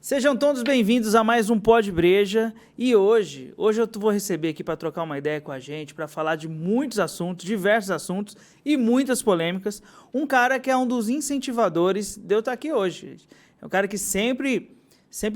Sejam todos bem-vindos a mais um Pod Breja e hoje eu vou receber aqui para trocar uma ideia com a gente, para falar de muitos assuntos, diversos assuntos e muitas polêmicas, um cara que é um dos incentivadores de eu estar aqui hoje. É um cara que sempre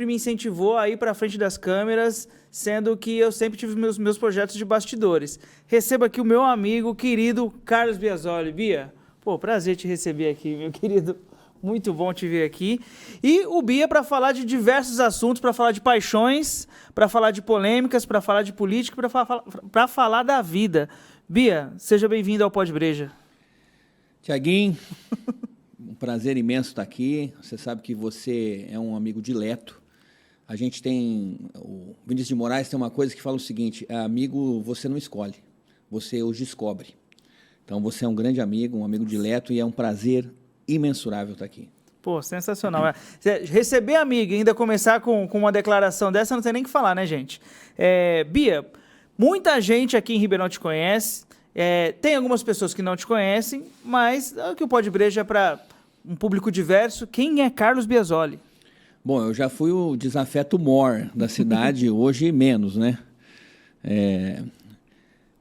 me incentivou a ir para frente das câmeras, sendo que eu sempre tive meus projetos de bastidores. Recebo aqui o meu amigo querido Carlos Biasoli. Bia, prazer te receber aqui, meu querido. Muito bom te ver aqui. E o Bia para falar de diversos assuntos, para falar de paixões, para falar de polêmicas, para falar de política, para falar da vida. Bia, seja bem-vindo ao Pod Breja. Tiaguinho, um prazer imenso estar aqui. Você sabe que você é um amigo dileto. A gente tem... O Vinícius de Moraes tem uma coisa que fala o seguinte: amigo você não escolhe, você os descobre. Então você é um grande amigo, um amigo dileto, e é um prazer imensurável estar aqui. Sensacional. Receber amigo e ainda começar com uma declaração dessa, não tem nem o que falar, né, gente? Bia, muita gente aqui em Ribeirão te conhece, tem algumas pessoas que não te conhecem, mas o que o Pod Breja é para um público diverso. Quem é Carlos Biasoli? Bom, eu já fui o desafeto mor da cidade, hoje menos, né?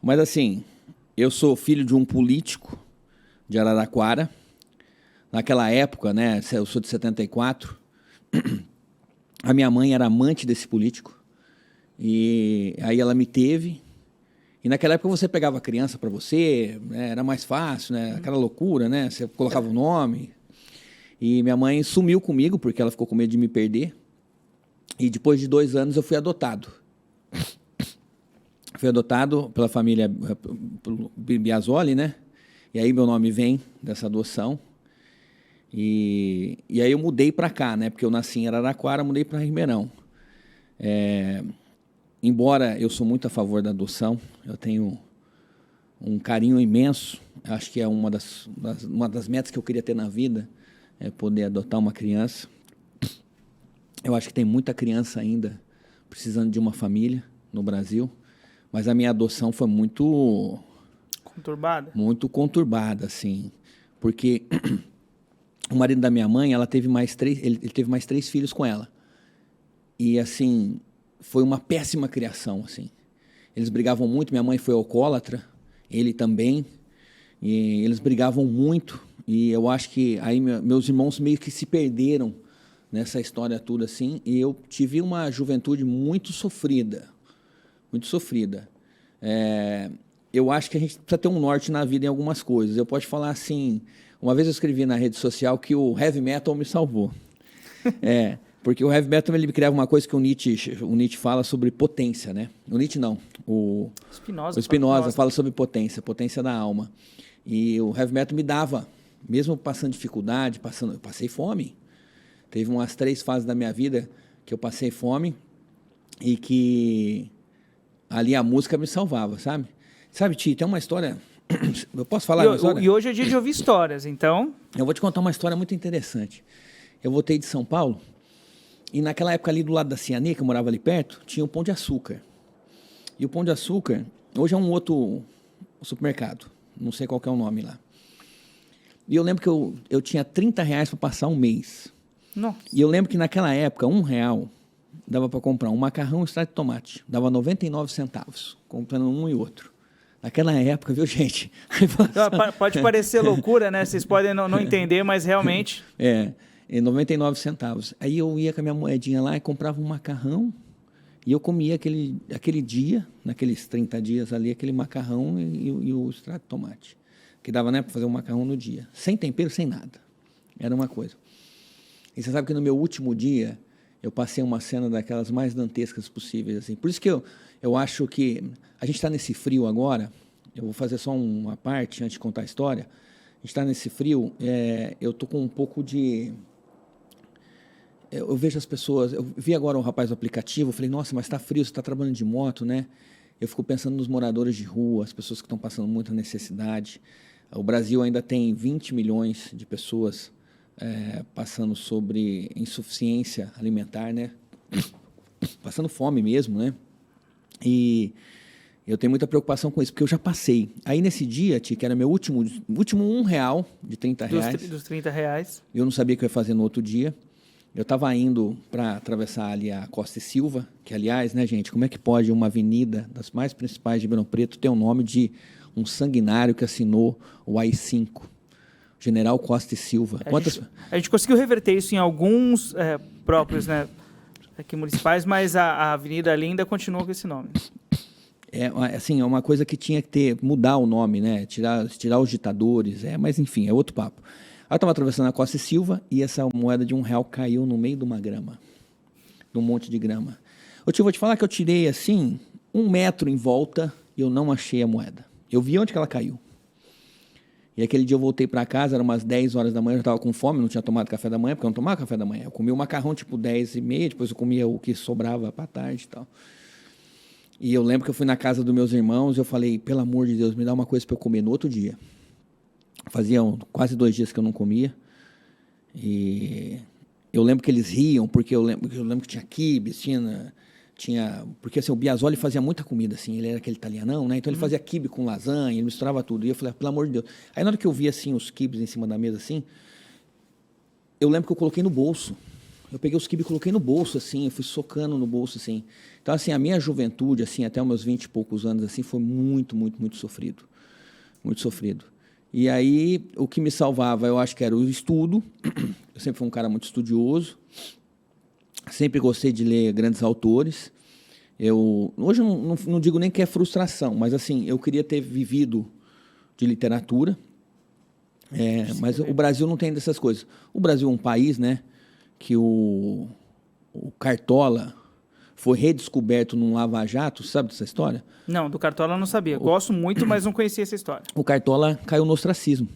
Mas assim, eu sou filho de um político de Araraquara. Naquela época, né, eu sou de 74, a minha mãe era amante desse político, e aí ela me teve, e naquela época você pegava a criança para você, né, era mais fácil, né, aquela loucura, né, você colocava o nome, e minha mãe sumiu comigo, porque ela ficou com medo de me perder, e depois de 2 anos eu fui adotado. Fui adotado pela família Biasoli, né, e aí meu nome vem dessa adoção. E aí eu mudei para cá, né? Porque eu nasci em Araraquara, mudei para Ribeirão. Embora eu sou muito a favor da adoção, eu tenho um carinho imenso. Acho que é uma das metas que eu queria ter na vida, é poder adotar uma criança. Eu acho que tem muita criança ainda precisando de uma família no Brasil, mas a minha adoção foi muito... Conturbada? Muito conturbada, assim, porque... O marido da minha mãe, ele teve mais 3 filhos com ela. E, assim, foi uma péssima criação, assim. Eles brigavam muito, minha mãe foi alcoólatra, ele também. E eles brigavam muito. E eu acho que aí meus irmãos meio que se perderam nessa história toda, assim. E eu tive uma juventude muito sofrida. Muito sofrida. Eu acho que a gente precisa ter um norte na vida em algumas coisas. Eu posso falar assim... Uma vez eu escrevi na rede social que o heavy metal me salvou. Porque o heavy metal ele criava uma coisa que o Nietzsche fala sobre potência, né? O Nietzsche não, o Spinoza fala sobre potência da alma. E o heavy metal me dava, mesmo passando dificuldade, eu passei fome. Teve umas 3 fases da minha vida que eu passei fome e que ali a música me salvava, sabe? Sabe, Ti, tem uma história... Eu posso falar uma história? E hoje é dia de ouvir histórias, então... Eu vou te contar uma história muito interessante. Eu voltei de São Paulo e naquela época ali do lado da Cianê, que eu morava ali perto, tinha o Pão de Açúcar. E o Pão de Açúcar, hoje é um outro supermercado, não sei qual que é o nome lá. E eu lembro que eu tinha R$30 para passar um mês. Nossa. E eu lembro que naquela época, R$1 dava para comprar um macarrão e um extrato de tomate. Dava 99 centavos, comprando um e outro. Naquela época, viu, gente? Pode parecer loucura, né? Vocês podem não entender, mas realmente... 99 centavos. Aí eu ia com a minha moedinha lá e comprava um macarrão e eu comia aquele dia, naqueles 30 dias ali, aquele macarrão e o extrato de tomate. Que dava, né, para fazer um macarrão no dia. Sem tempero, sem nada. Era uma coisa. E você sabe que no meu último dia, eu passei uma cena daquelas mais dantescas possíveis, assim. Por isso que eu acho que a gente está nesse frio agora. Eu vou fazer só uma parte antes de contar a história. A gente está nesse frio. Eu tô com um pouco de... Eu vejo as pessoas... Eu vi agora um rapaz do aplicativo. Eu falei, nossa, mas está frio, você está trabalhando de moto, né? Eu fico pensando nos moradores de rua, as pessoas que estão passando muita necessidade. O Brasil ainda tem 20 milhões de pessoas passando sobre insuficiência alimentar, né? Passando fome mesmo, né? E eu tenho muita preocupação com isso, porque eu já passei. Aí nesse dia, Ti, que era meu último R$1 de R$30. Dos R$30. Eu não sabia o que eu ia fazer no outro dia. Eu estava indo para atravessar ali a Costa e Silva, que, aliás, né, gente, como é que pode uma avenida das mais principais de Ribeirão Preto ter o nome de um sanguinário que assinou o AI-5? General Costa e Silva. A gente conseguiu reverter isso em alguns próprios, né, aqui municipais, mas a avenida ali ainda continua com esse nome. Assim, é uma coisa que tinha que mudar o nome, né? Tirar os ditadores, mas enfim, é outro papo. Eu estava atravessando a Costa e Silva e essa moeda de R$1 caiu no meio de uma grama, de um monte de grama. Eu vou te falar que eu tirei assim 1 metro em volta e eu não achei a moeda. Eu vi onde que ela caiu. E aquele dia eu voltei para casa, eram umas 10 horas da manhã, eu estava com fome, não tinha tomado café da manhã, porque eu não tomava café da manhã. Eu comia o macarrão tipo 10h30, depois eu comia o que sobrava para tarde e tal. E eu lembro que eu fui na casa dos meus irmãos e eu falei, pelo amor de Deus, me dá uma coisa para eu comer no outro dia. Fazia quase 2 dias que eu não comia. E eu lembro que eles riam, porque eu lembro que tinha quibes, tinha... Porque assim, o Biasoli fazia muita comida, assim, ele era aquele italianão, né? Então ele fazia quibe com lasanha, ele misturava tudo. E eu falei, pelo amor de Deus. Aí na hora que eu vi, assim, os quibes em cima da mesa, assim, eu lembro que eu coloquei no bolso. Eu peguei os quibes e coloquei no bolso, assim, eu fui socando no bolso, assim. Então, assim, a minha juventude, assim, até os meus 20 e poucos anos, assim, foi muito, muito, muito sofrido. Muito sofrido. E aí, o que me salvava, eu acho que era o estudo. Eu sempre fui um cara muito estudioso. Sempre gostei de ler grandes autores. Hoje eu não digo nem que é frustração, mas, assim, eu queria ter vivido de literatura. Mas o Brasil não tem dessas coisas. O Brasil é um país, né, que o Cartola foi redescoberto num lava-jato, sabe dessa história? Não, do Cartola eu não sabia. Gosto muito, mas não conhecia essa história. O Cartola caiu no ostracismo.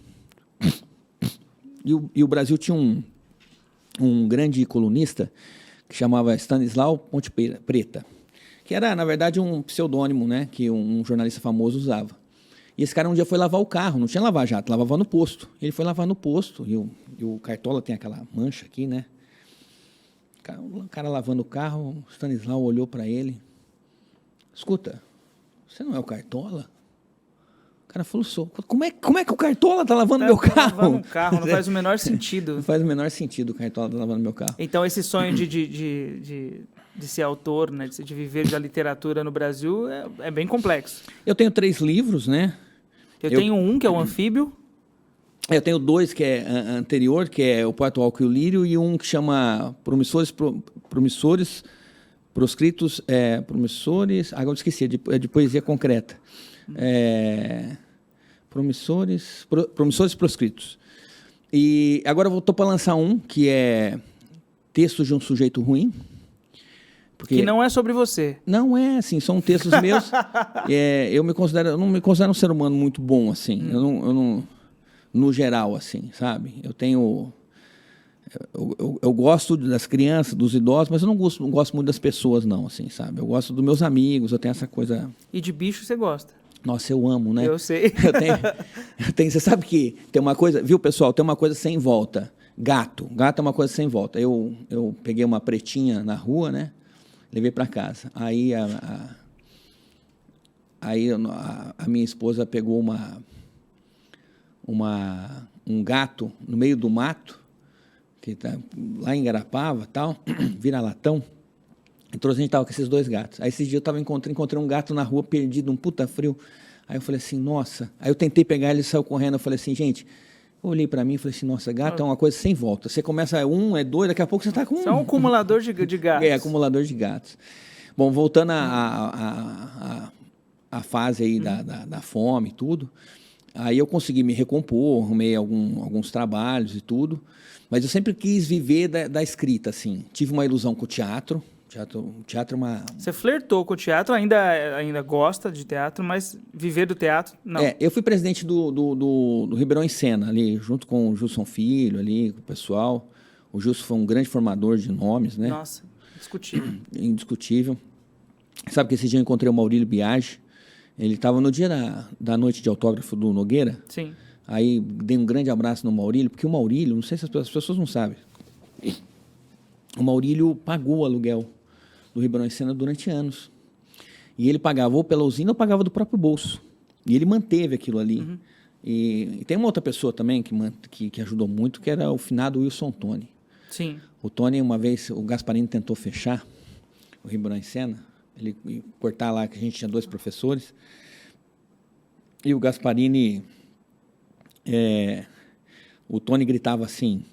E o Brasil tinha um grande colunista que chamava Stanislau Ponte Preta, que era, na verdade, um pseudônimo, né, que um jornalista famoso usava. E esse cara um dia foi lavar o carro, não tinha lava-jato, lavava no posto. Ele foi lavar no posto, e o Cartola tem aquela mancha aqui, né? O cara lavando o carro, o Stanislau olhou para ele. Escuta, você não é o Cartola? O cara falou, sou. Como é que o Cartola tá lavando meu carro? Lavando um carro, não faz o menor sentido. Não faz o menor sentido o Cartola tá lavando meu carro. Então, esse sonho de ser autor, né, de viver da literatura no Brasil é bem complexo. Eu tenho 3 livros, né? Eu tenho um, que é o Anfíbio. Eu tenho 2, que é anterior, que é O Poeta, o Álcool e o Lírio, e um que chama Promissores, Proscritos, agora eu esqueci, é de poesia concreta. Promissores Proscritos. E agora eu estou para lançar um, que é Textos de um Sujeito Ruim. Que não é sobre você. Não é, assim, são textos meus. Eu não me considero um ser humano muito bom, assim. Eu não no geral, assim, sabe? Eu gosto das crianças, dos idosos, mas eu não gosto muito das pessoas, não, assim, sabe? Eu gosto dos meus amigos, eu tenho essa coisa... E de bicho você gosta? Nossa, eu amo, né? Eu sei. Você sabe que tem uma coisa... Viu, pessoal? Tem uma coisa sem volta. Gato é uma coisa sem volta. Eu peguei uma pretinha na rua, né? Levei para casa. Aí a minha esposa pegou um gato no meio do mato, que tá lá em Garapava, tal, vira-latão, e trouxe, a gente estava com esses 2 gatos. Aí esse dia eu encontrei um gato na rua perdido, um puta frio. Aí eu falei assim, nossa. Aí eu tentei pegar ele, saiu correndo. Eu falei assim, gente, eu olhei para mim e falei assim, nossa, gato é uma coisa sem volta. Você começa 1, 2, daqui a pouco você está com... Você é um acumulador de gatos. Acumulador de gatos. Bom, voltando à fase aí da fome e tudo, aí eu consegui me recompor, arrumei alguns trabalhos e tudo, mas eu sempre quis viver da escrita, assim. Tive uma ilusão com o teatro. O teatro é uma... Você flertou com o teatro, ainda gosta de teatro, mas viver do teatro, não. Eu fui presidente do Ribeirão em Cena, ali, junto com o Gilson Filho, ali, com o pessoal. O Gilson foi um grande formador de nomes, né? Nossa, indiscutível. Indiscutível. Sabe que esse dia eu encontrei o Maurílio Biagi. Ele estava no dia da noite de autógrafo do Nogueira. Sim. Aí dei um grande abraço no Maurílio, porque o Maurílio, não sei se as pessoas não sabem, o Maurílio pagou o aluguel do Ribeirão em Cena durante anos. E ele pagava ou pela usina ou pagava do próprio bolso. E ele manteve aquilo ali. Uhum. E tem uma outra pessoa também que ajudou muito, que era o finado Wilson Tony. Sim. O Tony, uma vez, o Gasparini tentou fechar o Ribeirão em Sena, ele ia cortar lá, que a gente tinha 2 professores, e o Gasparini, o Tony gritava assim,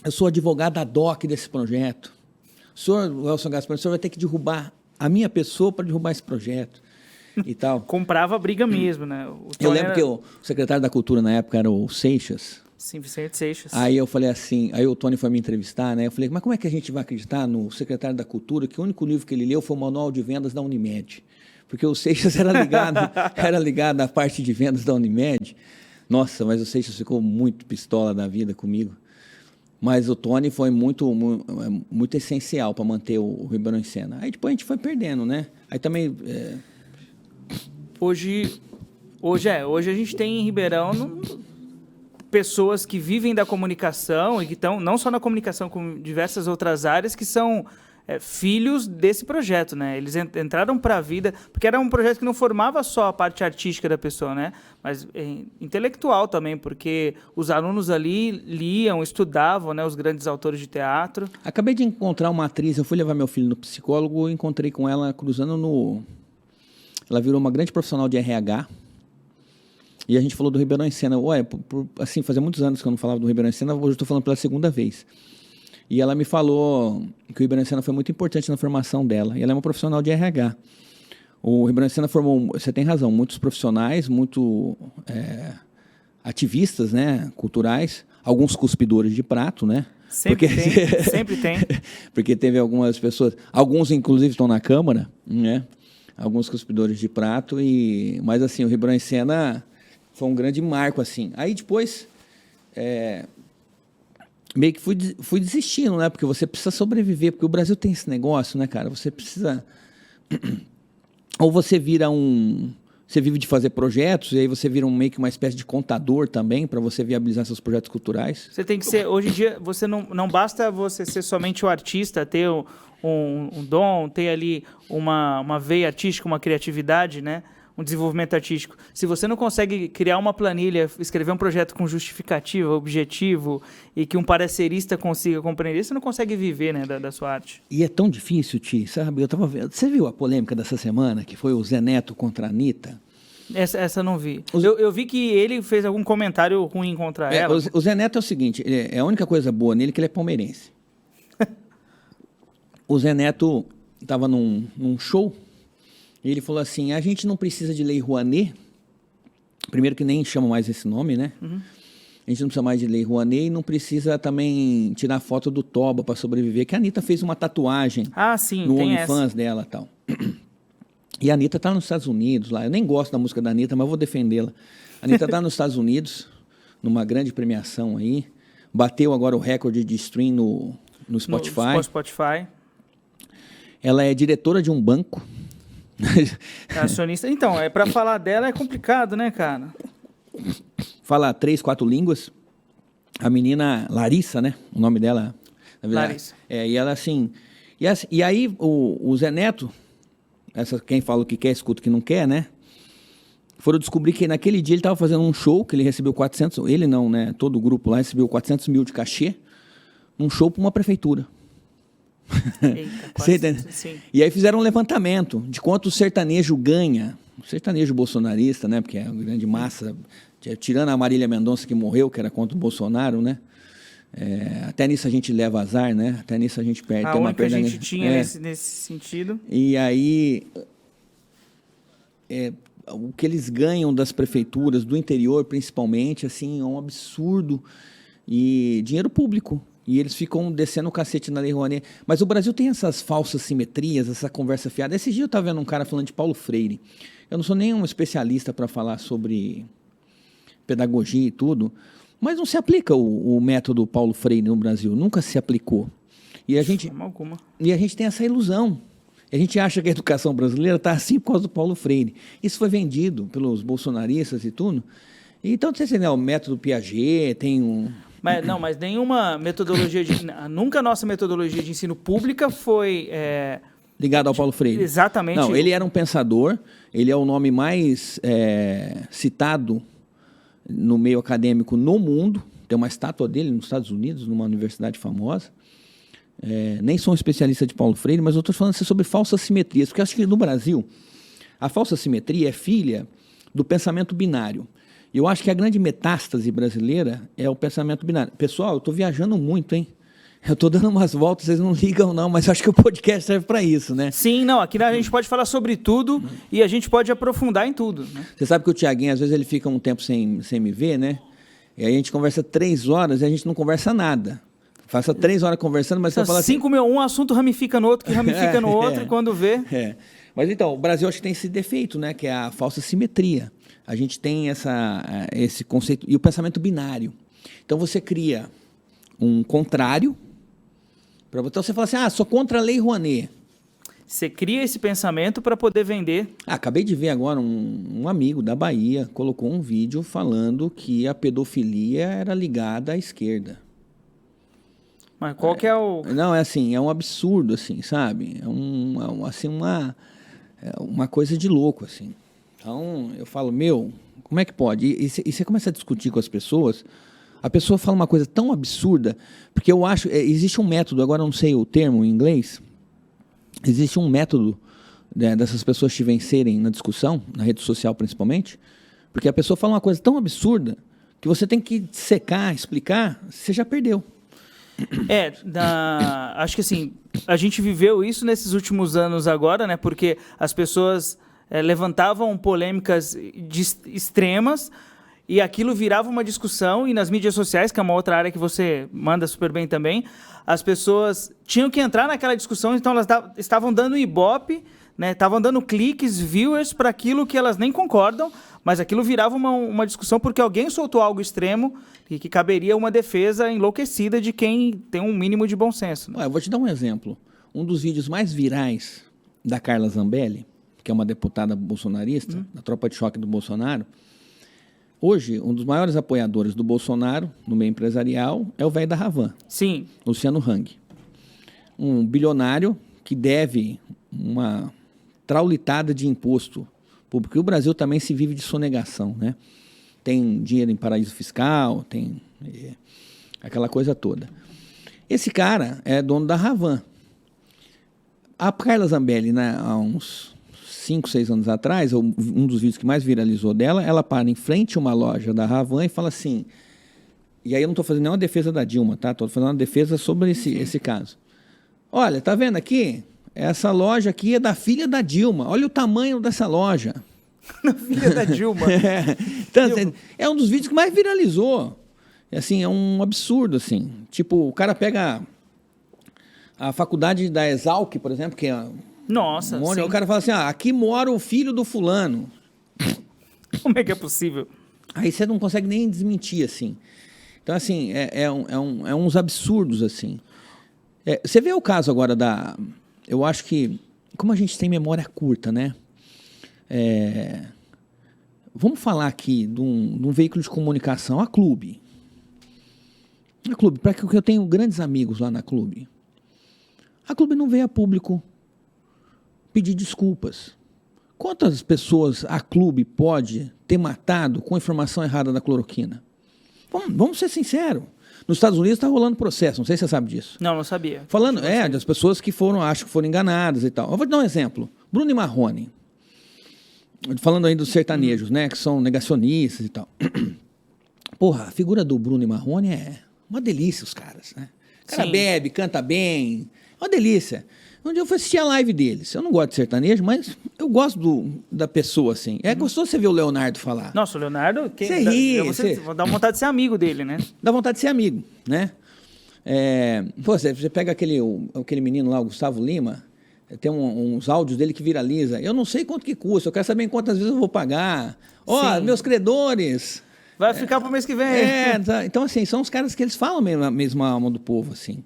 eu sou advogado da DOC desse projeto, o senhor, Welson Gasparini, o senhor vai ter que derrubar a minha pessoa para derrubar esse projeto e tal. Comprava a briga mesmo, né? Eu lembro que o secretário da Cultura na época era o Seixas. Sim, Vicente Seixas. Aí eu falei assim, aí o Tony foi me entrevistar, né? Eu falei, mas como é que a gente vai acreditar no secretário da Cultura que o único livro que ele leu foi o Manual de Vendas da Unimed? Porque o Seixas era ligado à parte de vendas da Unimed. Nossa, mas o Seixas ficou muito pistola da vida comigo. Mas o Tony foi muito essencial para manter o Ribeirão em Sena. Aí depois a gente foi perdendo, né? Aí também... Hoje a gente tem em Ribeirão pessoas que vivem da comunicação e que estão não só na comunicação, como diversas outras áreas, que são filhos desse projeto, né? Eles entraram para a vida, porque era um projeto que não formava só a parte artística da pessoa, né? Mas intelectual também, porque os alunos ali liam, estudavam, né? Os grandes autores de teatro. Acabei de encontrar uma atriz, eu fui levar meu filho no psicólogo, encontrei com ela cruzando no... Ela virou uma grande profissional de RH. E a gente falou do Ribeirão em Sena. Ué, assim, fazia muitos anos que eu não falava do Ribeirão em Sena, hoje eu estou falando pela segunda vez. E ela me falou que o Ribeirão em Sena foi muito importante na formação dela. E ela é uma profissional de RH. O Ribeirão em Sena formou, você tem razão, muitos profissionais, muito ativistas, né, culturais, alguns cuspidores de prato, né? Sempre tem. Porque teve algumas pessoas, alguns inclusive estão na Câmara, né? Alguns cuspidores de prato, mas assim, o Ribeirão em Sena foi um grande marco, assim. Aí depois, meio que fui desistindo, né? Porque você precisa sobreviver, porque o Brasil tem esse negócio, né, cara? Você precisa... Ou você vira você vive de fazer projetos, e aí você vira meio que uma espécie de contador também, para você viabilizar seus projetos culturais. Você tem que ser... Hoje em dia, você não basta você ser somente o artista, ter um dom, ter ali uma veia artística, uma criatividade, né? Um desenvolvimento artístico. Se você não consegue criar uma planilha, escrever um projeto com justificativa, objetivo, e que um parecerista consiga compreender, você não consegue viver, né, da sua arte. E é tão difícil, Ti, sabe? Eu tava vendo. Você viu a polêmica dessa semana, que foi o Zé Neto contra a Anitta? Essa eu não vi. Eu vi que ele fez algum comentário ruim contra ela. O Zé Neto é o seguinte, a única coisa boa nele é que ele é palmeirense. O Zé Neto estava num show, e ele falou assim, a gente não precisa de Lei Rouanet, primeiro que nem chama mais esse nome, né? Uhum. A gente não precisa mais de Lei Rouanet e não precisa também tirar foto do Toba para sobreviver, que a Anitta fez uma tatuagem no OnlyFans dela e tal. E a Anitta está nos Estados Unidos lá, eu nem gosto da música da Anitta, mas vou defendê-la. A Anitta está nos Estados Unidos, numa grande premiação aí, bateu agora o recorde de stream no Spotify. No Spotify. Ela é diretora de um banco. É acionista. Então, para falar dela é complicado, né, cara? Fala 3, 4 línguas. A menina Larissa, né? O nome dela, na verdade. Larissa. E ela assim... E aí o Zé Neto, quem fala o que quer, escuta o que não quer, né? Foram descobrir que naquele dia ele estava fazendo um show, que ele recebeu 400... Ele não, né? Todo o grupo lá recebeu 400 mil de cachê. Um show para uma prefeitura. Eita, sim. E aí fizeram um levantamento de quanto o sertanejo ganha, o sertanejo bolsonarista, né? Porque é uma grande massa, tirando a Marília Mendonça que morreu, que era contra o Bolsonaro, né? Até nisso a gente leva azar, né? Até nisso a gente perde. A única que a gente tinha nesse sentido. E aí, o que eles ganham das prefeituras, do interior principalmente, assim, é um absurdo. E dinheiro público. E eles ficam descendo o cacete na Lei Rouanet. Mas o Brasil tem essas falsas simetrias, essa conversa fiada. Esse dia eu estava vendo um cara falando de Paulo Freire. Eu não sou nenhum especialista para falar sobre pedagogia e tudo, mas não se aplica o método Paulo Freire no Brasil. Nunca se aplicou. E a gente tem essa ilusão. A gente acha que a educação brasileira está assim por causa do Paulo Freire. Isso foi vendido pelos bolsonaristas e tudo. Então, você entendeu? O método Piaget tem um... Mas nenhuma metodologia nunca a nossa metodologia de ensino pública foi... ligado ao Paulo Freire. Exatamente. Não, ele era um pensador, ele é o nome mais citado no meio acadêmico no mundo, tem uma estátua dele nos Estados Unidos, numa universidade famosa. Nem sou um especialista de Paulo Freire, mas eu estou falando sobre falsas simetrias, porque eu acho que no Brasil a falsa simetria é filha do pensamento binário. E eu acho que a grande metástase brasileira é o pensamento binário. Pessoal, eu estou viajando muito, hein? Eu estou dando umas voltas, vocês não ligam não, mas acho que o podcast serve para isso, né? Sim, não, aqui a gente pode falar sobre tudo e a gente pode aprofundar em tudo, né? Você sabe que o Thiaguinho, às vezes, ele fica um tempo sem me ver, né? E aí a gente conversa 3 horas e a gente não conversa nada. Passa 3 horas conversando, mas você fala assim... 5 mil, um assunto ramifica no outro, que ramifica no outro, e quando vê... Mas então, o Brasil acho que tem esse defeito, né? Que é a falsa simetria. A gente tem esse conceito... E o pensamento binário. Então, você cria um contrário... Então, você fala assim, sou contra a Lei Rouanet. Você cria esse pensamento para poder vender. Acabei de ver agora um amigo da Bahia colocou um vídeo falando que a pedofilia era ligada à esquerda. Mas qual que é o... Não, é assim, é um absurdo, assim, sabe? Uma coisa de louco, assim. Então, eu falo, como é que pode? E você começa a discutir com as pessoas, a pessoa fala uma coisa tão absurda, porque eu acho, existe um método, agora eu não sei o termo em inglês, existe um método dessas pessoas te vencerem na discussão, na rede social principalmente, porque a pessoa fala uma coisa tão absurda que você tem que secar, explicar, você já perdeu. Acho que assim, a gente viveu isso nesses últimos anos agora, né? Porque as pessoas levantavam polêmicas extremas e aquilo virava uma discussão, e nas mídias sociais, que é uma outra área que você manda super bem também, as pessoas tinham que entrar naquela discussão, então elas estavam dando ibope, né? Estavam dando cliques, viewers para aquilo que elas nem concordam, mas aquilo virava uma discussão porque alguém soltou algo extremo e que caberia uma defesa enlouquecida de quem tem um mínimo de bom senso. Né? Eu vou te dar um exemplo. Um dos vídeos mais virais da Carla Zambelli, que é uma deputada bolsonarista, da tropa de choque do Bolsonaro, hoje, um dos maiores apoiadores do Bolsonaro no meio empresarial é o velho da Havan. Sim. Luciano Hang. Um bilionário que deve uma traulitada de imposto público. Porque o Brasil também se vive de sonegação, né? Tem dinheiro em paraíso fiscal, tem aquela coisa toda. Esse cara é dono da Havan. A Carla Zambelli, né, há uns 5, 6 anos atrás, um dos vídeos que mais viralizou dela, ela para em frente a uma loja da Havan e fala assim, e aí eu não estou fazendo nenhuma defesa da Dilma, tá? Estou fazendo uma defesa sobre esse caso. Olha, tá vendo aqui? Essa loja aqui é da filha da Dilma. Olha o tamanho dessa loja. Filha da Dilma. Então, é um dos vídeos que mais viralizou. Assim, é um absurdo, assim. Tipo, o cara pega a faculdade da Exalc, por exemplo, que é... Nossa, sim. O cara fala assim, aqui mora o filho do fulano. Como é que é possível? Aí você não consegue nem desmentir, assim. Então, assim, é uns absurdos, assim. Você vê o caso agora da... Eu acho que, como a gente tem memória curta, né? Vamos falar aqui de um veículo de comunicação, a Clube. A Clube, para que eu tenho grandes amigos lá na Clube. A Clube não veio a público pedir desculpas. Quantas pessoas a Clube pode ter matado com a informação errada da cloroquina? Vamos ser sinceros. Nos Estados Unidos está rolando processo, não sei se você sabe disso. Não sabia. Falando, das pessoas que acho que foram enganadas e tal. Eu vou te dar um exemplo. Bruno e Marrone. Falando aí dos sertanejos, né, que são negacionistas e tal. Porra, a figura do Bruno e Marrone é uma delícia, os caras, né? O cara bebe, canta bem, uma delícia. Um dia eu fui assistir a live deles. Eu não gosto de sertanejo, mas eu gosto da pessoa, assim. É gostoso você ver o Leonardo falar. Nossa, o Leonardo... Você ri. Dá vontade de ser amigo dele, né? Dá vontade de ser amigo, né? Você pega aquele menino lá, o Gustavo Lima, tem uns áudios dele que viraliza. Eu não sei quanto que custa, eu quero saber quantas vezes eu vou pagar. Meus credores... Vai ficar pro mês que vem. Então, assim, são os caras que eles falam mesmo a alma do povo, assim.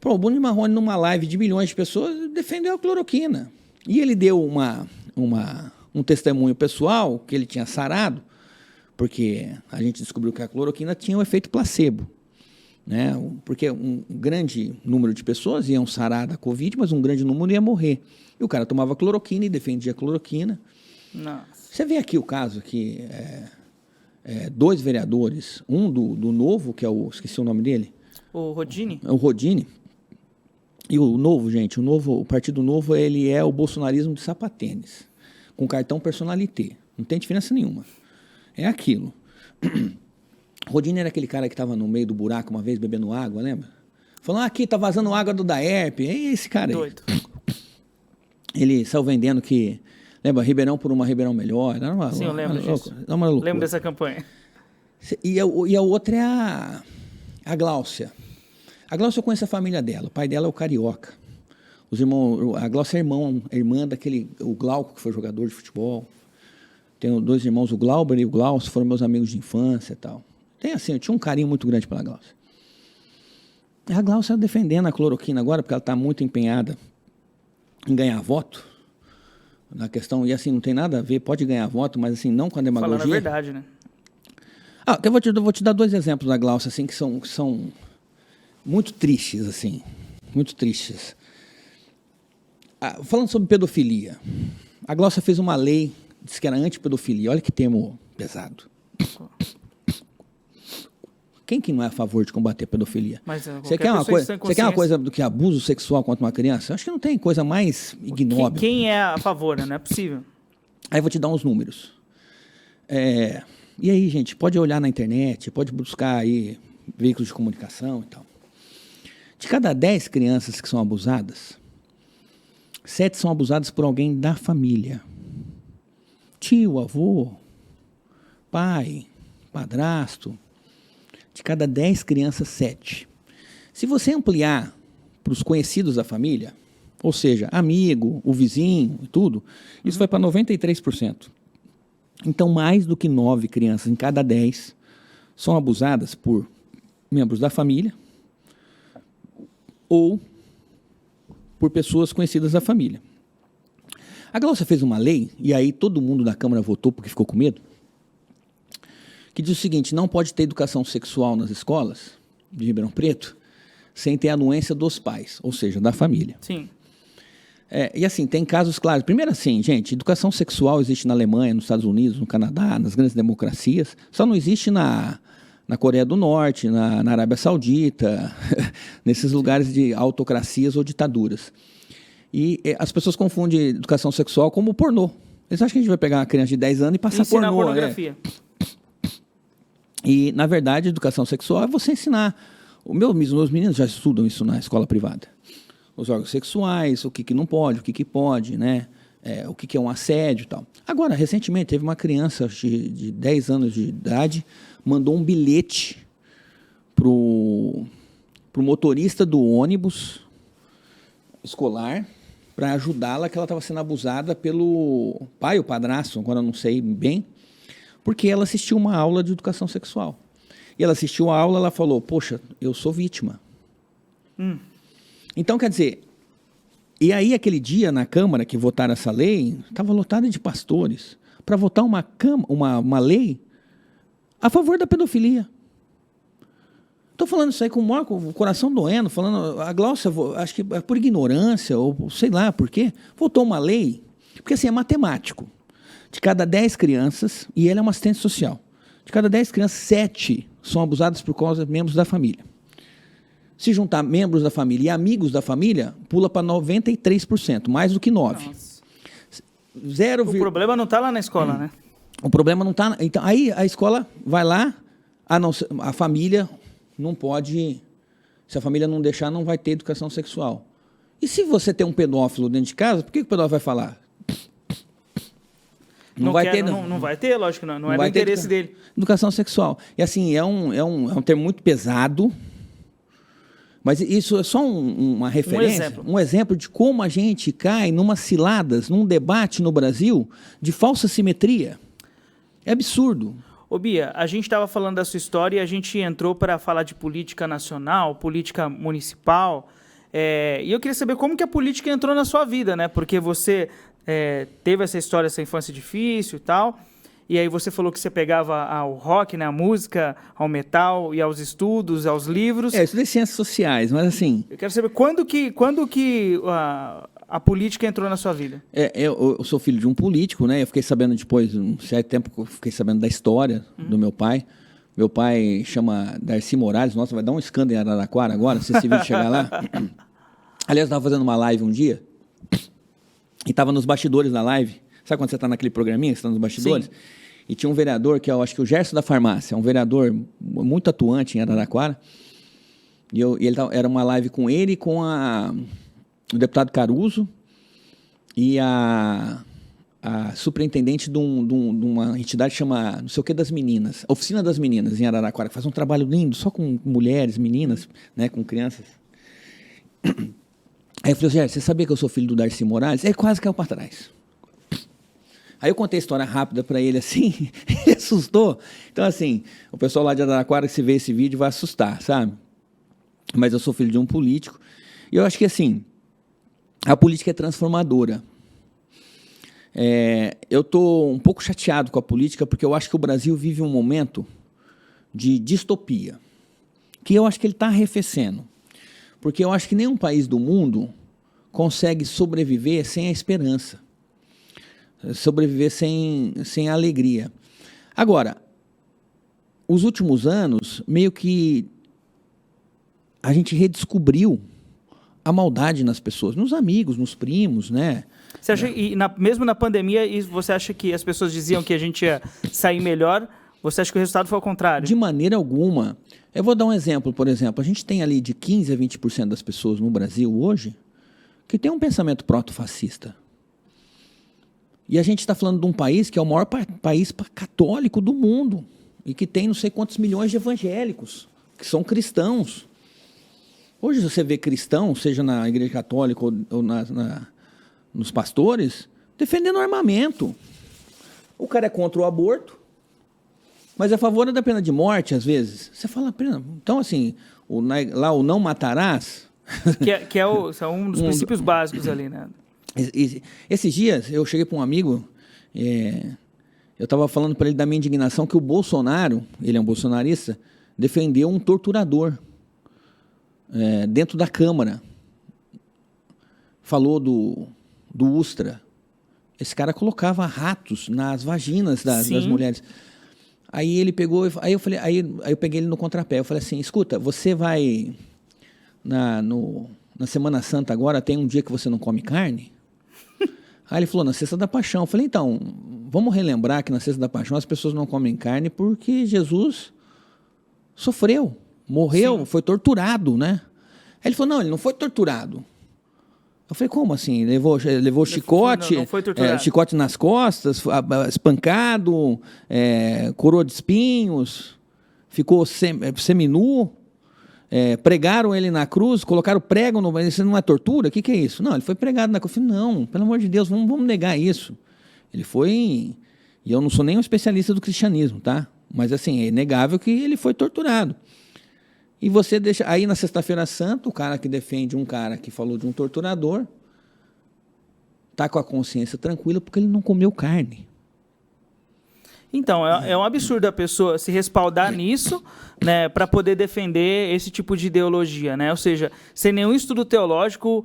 O Bruno e Marrone, numa live de milhões de pessoas, defendeu a cloroquina. E ele deu um testemunho pessoal que ele tinha sarado, porque a gente descobriu que a cloroquina tinha um efeito placebo. Né? Porque um grande número de pessoas iam sarar da Covid, mas um grande número ia morrer. E o cara tomava cloroquina e defendia a cloroquina. Nossa. Você vê aqui o caso que 2 vereadores, um do Novo, que é esqueci o nome dele. O Rodini? O Rodini. E o Novo, gente, o Partido Novo, ele é o bolsonarismo de sapatênis, com cartão personalité. Não tem diferença nenhuma. É aquilo. O Rodini era aquele cara que estava no meio do buraco uma vez bebendo água, lembra? Falando, aqui tá vazando água do Daerp. É esse cara aí. Doido. Ele saiu vendendo que... Lembra? Ribeirão por uma Ribeirão melhor. Era uma, Sim, eu lembro disso. Era uma loucura. Lembro dessa campanha. E a outra é a Gláucia. A Gláucia, eu conheço a família dela. O pai dela é o Carioca. Os irmãos... A Gláucia é irmã o Glauco, que foi jogador de futebol. Tenho 2 irmãos, o Glauber e o Glaucio, foram meus amigos de infância e tal. Eu tinha um carinho muito grande pela Gláucia. A Gláucia defendendo a cloroquina agora, porque ela está muito empenhada em ganhar voto. Na questão, e assim, não tem nada a ver, pode ganhar voto, mas assim, não com a demagogia. Falando a verdade, né? Eu vou te dar 2 exemplos da Gláucia, assim, que são muito tristes, assim. Muito tristes. Falando sobre pedofilia. A Gláucia fez uma lei, disse que era antipedofilia. Olha que termo pesado. Quem que não é a favor de combater a pedofilia? Mas, você quer uma coisa do que abuso sexual contra uma criança? Eu acho que não tem coisa mais ignóbil. Quem é a favor, né? Não é possível. Aí eu vou te dar uns números. E aí, gente, pode olhar na internet, pode buscar aí veículos de comunicação e tal. De cada 10 crianças que são abusadas, 7 são abusadas por alguém da família. Tio, avô, pai, padrasto. De cada 10 crianças, 7. Se você ampliar para os conhecidos da família, ou seja, amigo, o vizinho e tudo, isso vai para 93%. Então, mais do que 9 crianças em cada 10 são abusadas por membros da família ou por pessoas conhecidas da família. A Gláucia fez uma lei, e aí todo mundo da Câmara votou porque ficou com medo, que diz o seguinte: não pode ter educação sexual nas escolas de Ribeirão Preto sem ter a anuência dos pais, ou seja, da família. Sim. E assim, tem casos claros. Primeiro assim, gente, educação sexual existe na Alemanha, nos Estados Unidos, no Canadá, nas grandes democracias, só não existe na Coreia do Norte, na Arábia Saudita, nesses lugares de autocracias ou ditaduras. E as pessoas confundem educação sexual como pornô. Eles acham que a gente vai pegar uma criança de 10 anos e passar Ensinar pornô. pornografia. E, na verdade, educação sexual é você ensinar. Meus meninos já estudam isso na escola privada. Os órgãos sexuais, o que não pode, o que pode, né? O que é um assédio e tal. Agora, recentemente, teve uma criança de 10 anos de idade, mandou um bilhete pro motorista do ônibus escolar para ajudá-la, que ela estava sendo abusada pelo pai ou padrasto, agora eu não sei bem, porque ela assistiu uma aula de educação sexual. E ela assistiu a aula, ela falou, poxa, eu sou vítima. Então, quer dizer, e aí aquele dia na Câmara que votaram essa lei, estava lotada de pastores para votar uma lei a favor da pedofilia. Estou falando isso aí com o coração doendo, falando, a Gláucia, acho que por ignorância, ou sei lá por quê, votou uma lei, porque assim, é matemático. De cada 10 crianças, e ela é uma assistente social, de cada 10 crianças, 7 são abusadas por causa de membros da família. Se juntar membros da família e amigos da família, pula para 93%, mais do que 9%. O problema não está lá na escola, né? O problema não está... Então, aí a escola vai lá, a família não pode... Se a família não deixar, não vai ter educação sexual. E se você tem um pedófilo dentro de casa, por que o pedófilo vai falar? Não vai ter, lógico, não é do interesse dele. Educação sexual. E assim, é um termo muito pesado, mas isso é só uma referência, um exemplo de como a gente cai numa ciladas, num debate no Brasil de falsa simetria. É absurdo. Ô Bia, a gente estava falando da sua história e a gente entrou para falar de política nacional, política municipal, e eu queria saber como que a política entrou na sua vida, né? Porque você teve essa história, essa infância difícil e tal, e aí você falou que você pegava ao rock, né, a música, ao metal e aos estudos, aos livros. Eu estudei ciências sociais, mas assim... Eu quero saber quando que a política entrou na sua vida? Eu sou filho de um político, né? Eu fiquei sabendo depois, um certo tempo, eu fiquei sabendo da história do meu pai. Meu pai chama Darcy Morales. Nossa, vai dar um escândalo em Araraquara agora, se esse vídeo chegar lá. Aliás, eu estava fazendo uma live um dia e estava nos bastidores da live. Sabe quando você está naquele programinha, você está nos bastidores? Sim. E tinha um vereador, que eu acho que o Gerson da Farmácia, um vereador muito atuante em Araraquara. Era uma live com ele, com o deputado Caruso e a superintendente de uma entidade que chama, não sei o que, das meninas, Oficina das Meninas, em Araraquara, que faz um trabalho lindo, só com mulheres, meninas, né, com crianças. Aí eu falei, Gerson, você sabia que eu sou filho do Darcy Morales? Ele quase caiu para trás. Aí eu contei a história rápida para ele assim, ele assustou. Então, assim, o pessoal lá de Araraquara que se vê esse vídeo vai assustar, sabe? Mas eu sou filho de um político. E eu acho que, assim, a política é transformadora. Eu estou um pouco chateado com a política porque eu acho que o Brasil vive um momento de distopia, que eu acho que ele está arrefecendo. Porque eu acho que nenhum país do mundo consegue sobreviver sem a esperança. Sobreviver sem a alegria. Agora, os últimos anos, meio que a gente redescobriu a maldade nas pessoas, nos amigos, nos primos, né? Você acha, mesmo na pandemia, você acha que as pessoas diziam que a gente ia sair melhor? Você acha que o resultado foi ao contrário? De maneira alguma. Eu vou dar um exemplo, por exemplo. A gente tem ali de 15% a 20% das pessoas no Brasil hoje que tem um pensamento proto-fascista. E a gente está falando de um país que é o maior país católico do mundo e que tem não sei quantos milhões de evangélicos, que são cristãos. Hoje você vê cristão, seja na igreja católica ou nos pastores, defendendo armamento. O cara é contra o aborto, mas é a favor da pena de morte, às vezes. Você fala, então assim, lá o não matarás... São um dos princípios básicos ali, né? Esses dias eu cheguei para um amigo, eu estava falando para ele da minha indignação que o Bolsonaro, ele é um bolsonarista, defendeu um torturador dentro da Câmara. Falou do Ustra. Esse cara colocava ratos nas vaginas das mulheres. Aí ele pegou, aí eu peguei ele no contrapé. Eu falei assim, escuta, você vai na Semana Santa agora, tem um dia que você não come carne? Aí ele falou, na Sexta da Paixão. Eu falei, então, vamos relembrar que na Sexta da Paixão as pessoas não comem carne porque Jesus sofreu, morreu, Sim. Foi torturado, né? Aí ele falou, não, ele não foi torturado. Eu falei, como assim? Levou chicote, não foi torturado. Chicote nas costas, espancado, coroa de espinhos, ficou seminu. Pregaram ele na cruz, colocaram prego no... Isso não é tortura? O que é isso? Não, ele foi pregado na cruz. Eu falei, não, pelo amor de Deus, vamos negar isso. Ele foi... E eu não sou nem um especialista do cristianismo, tá? Mas, assim, é inegável que ele foi torturado. E você deixa... Aí, na Sexta-feira Santa, o cara que defende um cara que falou de um torturador tá com a consciência tranquila porque ele não comeu carne. Então, é um absurdo a pessoa se respaldar nisso, né, para poder defender esse tipo de ideologia, né? Ou seja, sem nenhum estudo teológico,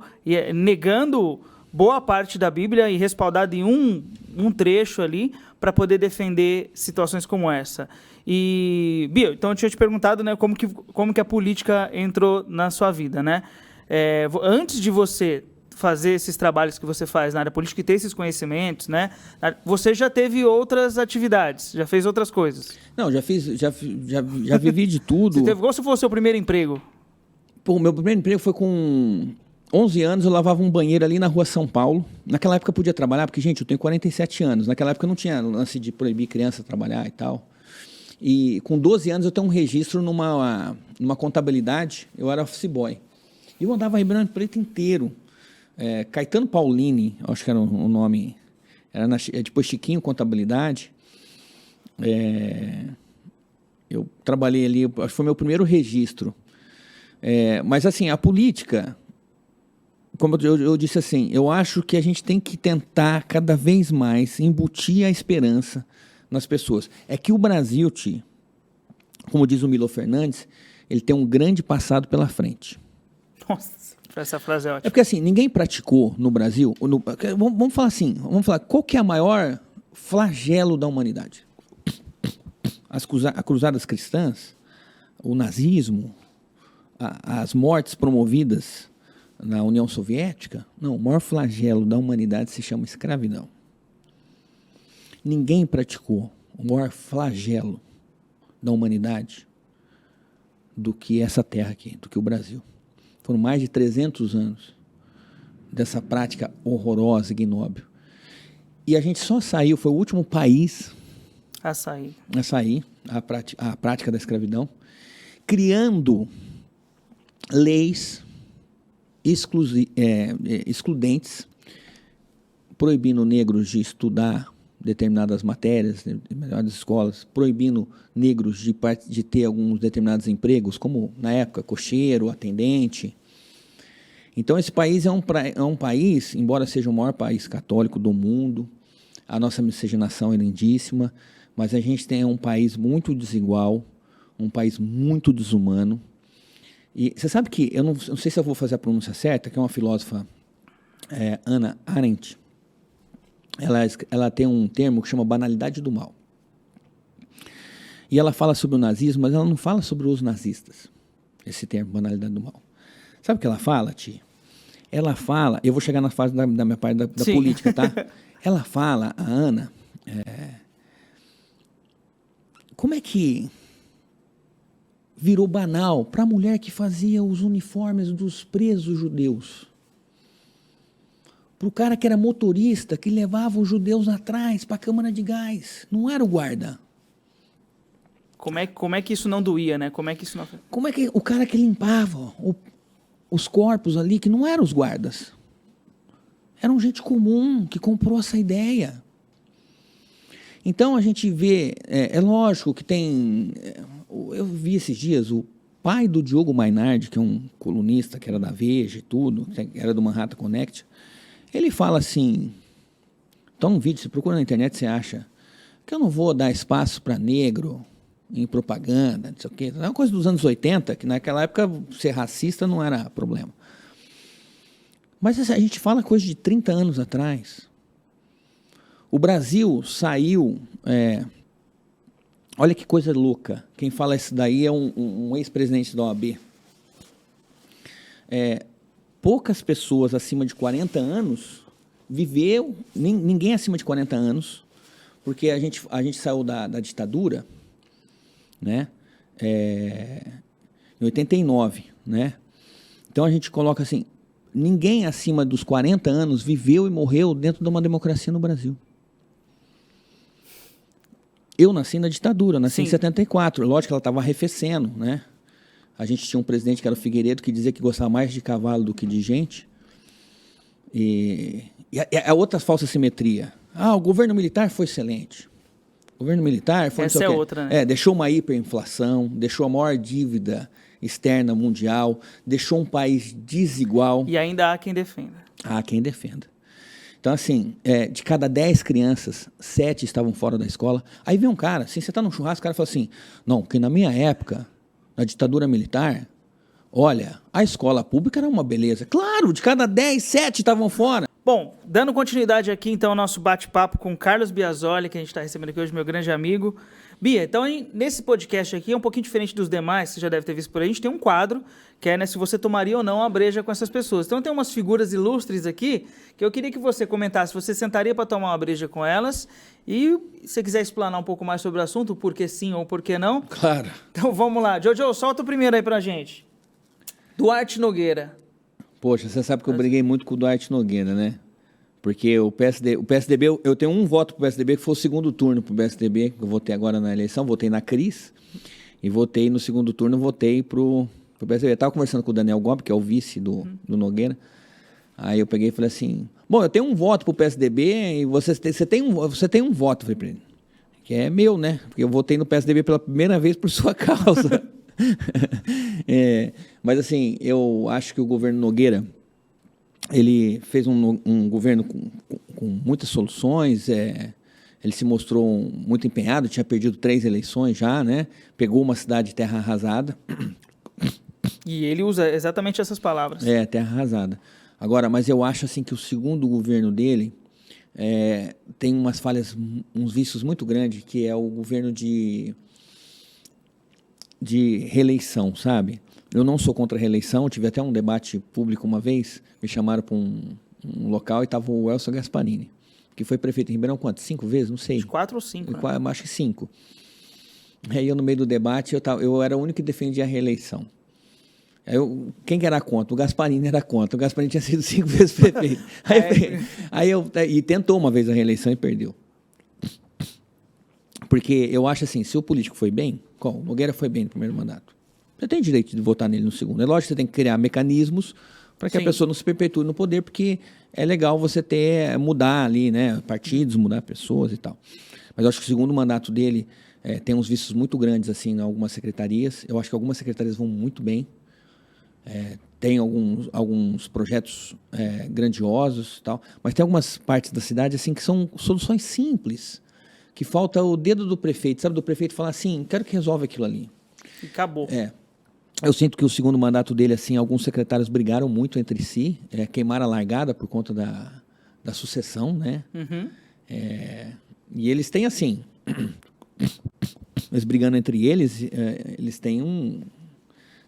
negando boa parte da Bíblia e respaldado em um trecho ali para poder defender situações como essa. E, Bia, então eu tinha te perguntado, né, como que a política entrou na sua vida, né? Antes de você fazer esses trabalhos que você faz na área política e ter esses conhecimentos, né? Você já teve outras atividades, já fez outras coisas? Não, já vivi de tudo. Qual foi o seu primeiro emprego? Pô, meu primeiro emprego foi com 11 anos, eu lavava um banheiro ali na rua São Paulo. Naquela época eu podia trabalhar, porque, gente, eu tenho 47 anos. Naquela época não tinha lance de proibir criança trabalhar e tal. E com 12 anos eu tenho um registro numa contabilidade, eu era office boy. E eu andava Ribeirão Preto inteiro. Caetano Paulini, acho que era o nome, era depois Chiquinho Contabilidade. Eu trabalhei ali, acho que foi meu primeiro registro. Mas assim, a política, como eu disse assim, eu acho que a gente tem que tentar cada vez mais embutir a esperança nas pessoas. É que o Brasil, como diz o Milo Fernandes, ele tem um grande passado pela frente. Nossa, essa frase é É ótima. porque assim, ninguém praticou no Brasil, vamos falar assim, qual que é a maior flagelo da humanidade? As cruzadas cristãs, o nazismo, as mortes promovidas na União Soviética? Não, o maior flagelo da humanidade se chama escravidão. Ninguém praticou o maior flagelo da humanidade do que essa terra aqui, do que o Brasil. Foram mais de 300 anos dessa prática horrorosa e ignóbil. E a gente só saiu, foi o último país a sair a prática da criando leis excludentes, proibindo negros de estudar determinadas matérias, em determinadas escolas, proibindo negros de ter alguns determinados empregos, como na época cocheiro, atendente. Então esse país é um país, embora seja o maior país católico do mundo, a nossa miscigenação é lindíssima, mas a gente tem um país muito desigual, um país muito desumano. E você sabe que, eu não sei se eu vou fazer a pronúncia certa, que é uma filósofa, Hannah Arendt, ela tem um termo que chama banalidade do mal. E ela fala sobre o nazismo, mas ela não fala sobre os nazistas, esse termo, banalidade do mal. Sabe o que ela fala, Ti? Ela fala, eu vou chegar na fase da minha parte da política, tá? Ela fala, a Ana, como é que virou banal para a mulher que fazia os uniformes dos presos judeus? Para o cara que era motorista, que levava os judeus atrás para a câmara de gás. Não era o guarda. Como é que isso não doía, né? Como é que isso não... Como é que o cara que limpava os corpos ali, que não eram os guardas, eram gente comum que comprou essa ideia. Então a gente vê, é lógico que tem... eu vi esses dias o pai do Diogo Mainardi, que é um colunista que era da Veja e tudo, que era do Manhattan Connect, ele fala assim, então um vídeo, você procura na internet, você acha que eu não vou dar espaço para negro em propaganda, não sei o quê. É uma coisa dos anos 80, que naquela época ser racista não era problema. Mas a gente fala coisa de 30 anos atrás. O Brasil saiu... olha que coisa louca. Quem fala isso daí é um ex-presidente da OAB. Poucas pessoas acima de 40 anos viveu, ninguém acima de 40 anos, porque a gente saiu da ditadura, né? Em 89, né? Então a gente coloca assim, ninguém acima dos 40 anos viveu e morreu dentro de uma democracia no Brasil. Eu nasci na ditadura, nasci em 74, lógico que ela estava arrefecendo, né? A gente tinha um presidente que era o Figueiredo, que dizia que gostava mais de cavalo do que de gente. E a outra falsa simetria. O governo militar foi excelente. O governo militar foi... Essa é outra, né? Deixou uma hiperinflação, deixou a maior dívida externa mundial, deixou um país desigual. E ainda há quem defenda. Há quem defenda. Então, assim, de cada 10 crianças, 7 estavam fora da escola. Aí vem um cara, assim, você está num churrasco, o cara fala assim, não, porque na minha época... Na ditadura militar, olha, a escola pública era uma beleza. Claro, de cada 10, 7 estavam fora. Bom, dando continuidade aqui, então, ao nosso bate-papo com Carlos Biasoli, que a gente está recebendo aqui hoje, meu grande amigo. Bia, então, nesse podcast aqui, é um pouquinho diferente dos demais, você já deve ter visto por aí, a gente tem um quadro, que é, né, se você tomaria ou não uma breja com essas pessoas. Então, tem umas figuras ilustres aqui, que eu queria que você comentasse, você sentaria para tomar uma breja com elas, e se você quiser explanar um pouco mais sobre o assunto, por que sim ou por que não. Claro. Então, vamos lá. Jojo, solta o primeiro aí pra gente. Duarte Nogueira. Poxa, você sabe que eu briguei muito com o Duarte Nogueira, né? Porque o PSDB, eu tenho um voto pro PSDB, que foi o segundo turno pro PSDB, que eu votei agora na eleição, votei na Cris, e votei no segundo turno, votei pro PSDB. Eu tava conversando com o Daniel Gomes, que é o vice do Nogueira, aí eu peguei e falei assim, bom, eu tenho um voto pro PSDB, e você tem um voto, falei pra ele, que é meu, né? Porque eu votei no PSDB pela primeira vez por sua causa. Mas assim, eu acho que o governo Nogueira, ele fez um governo com muitas soluções, ele se mostrou muito empenhado, tinha perdido 3 eleições já, né? Pegou uma cidade de terra arrasada, E ele usa exatamente essas palavras. É, terra arrasada. Agora, mas eu acho assim que o segundo governo dele tem umas falhas, uns vícios muito grandes, que é o governo de reeleição, sabe? Eu não sou contra a reeleição, tive até um debate público uma vez, me chamaram para um local e estava o Elcio Gasparini, que foi prefeito em Ribeirão quanto? 5 vezes? Não sei. 4 ou 5, né? Acho que 5. Aí eu, no meio do debate, eu era o único que defendia a reeleição. Quem que era contra? O Gasparini era contra. O Gasparini tinha sido 5 vezes prefeito. E tentou uma vez a reeleição e perdeu. Porque eu acho assim, se o político foi bem, o Nogueira foi bem no primeiro mandato, você tem direito de votar nele no segundo. É lógico que você tem que criar mecanismos para que a pessoa não se perpetue no poder, porque é legal você mudar ali, né, partidos, mudar pessoas e tal. Mas eu acho que o segundo mandato dele tem uns vícios muito grandes assim em algumas secretarias. Eu acho que algumas secretarias vão muito bem. Tem alguns projetos grandiosos e tal, mas tem algumas partes da cidade assim que são soluções simples, que falta o dedo do prefeito, sabe, do prefeito falar assim, quero que resolva aquilo ali. E acabou. Eu sinto que o segundo mandato dele, assim, alguns secretários brigaram muito entre si, queimaram a largada por conta da sucessão, né? Uhum. E eles têm, assim, eles brigando entre eles, eles têm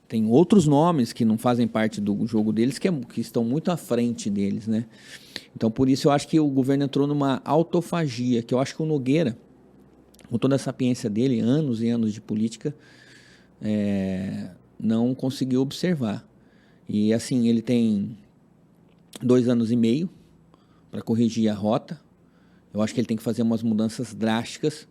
tem outros nomes que não fazem parte do jogo deles, que estão muito à frente deles, né? Então, por isso, eu acho que o governo entrou numa autofagia, que eu acho que o Nogueira, com toda a sapiência dele, anos e anos de política, não conseguiu observar. E, assim, ele tem 2 anos e meio para corrigir a rota. Eu acho que ele tem que fazer umas mudanças drásticas.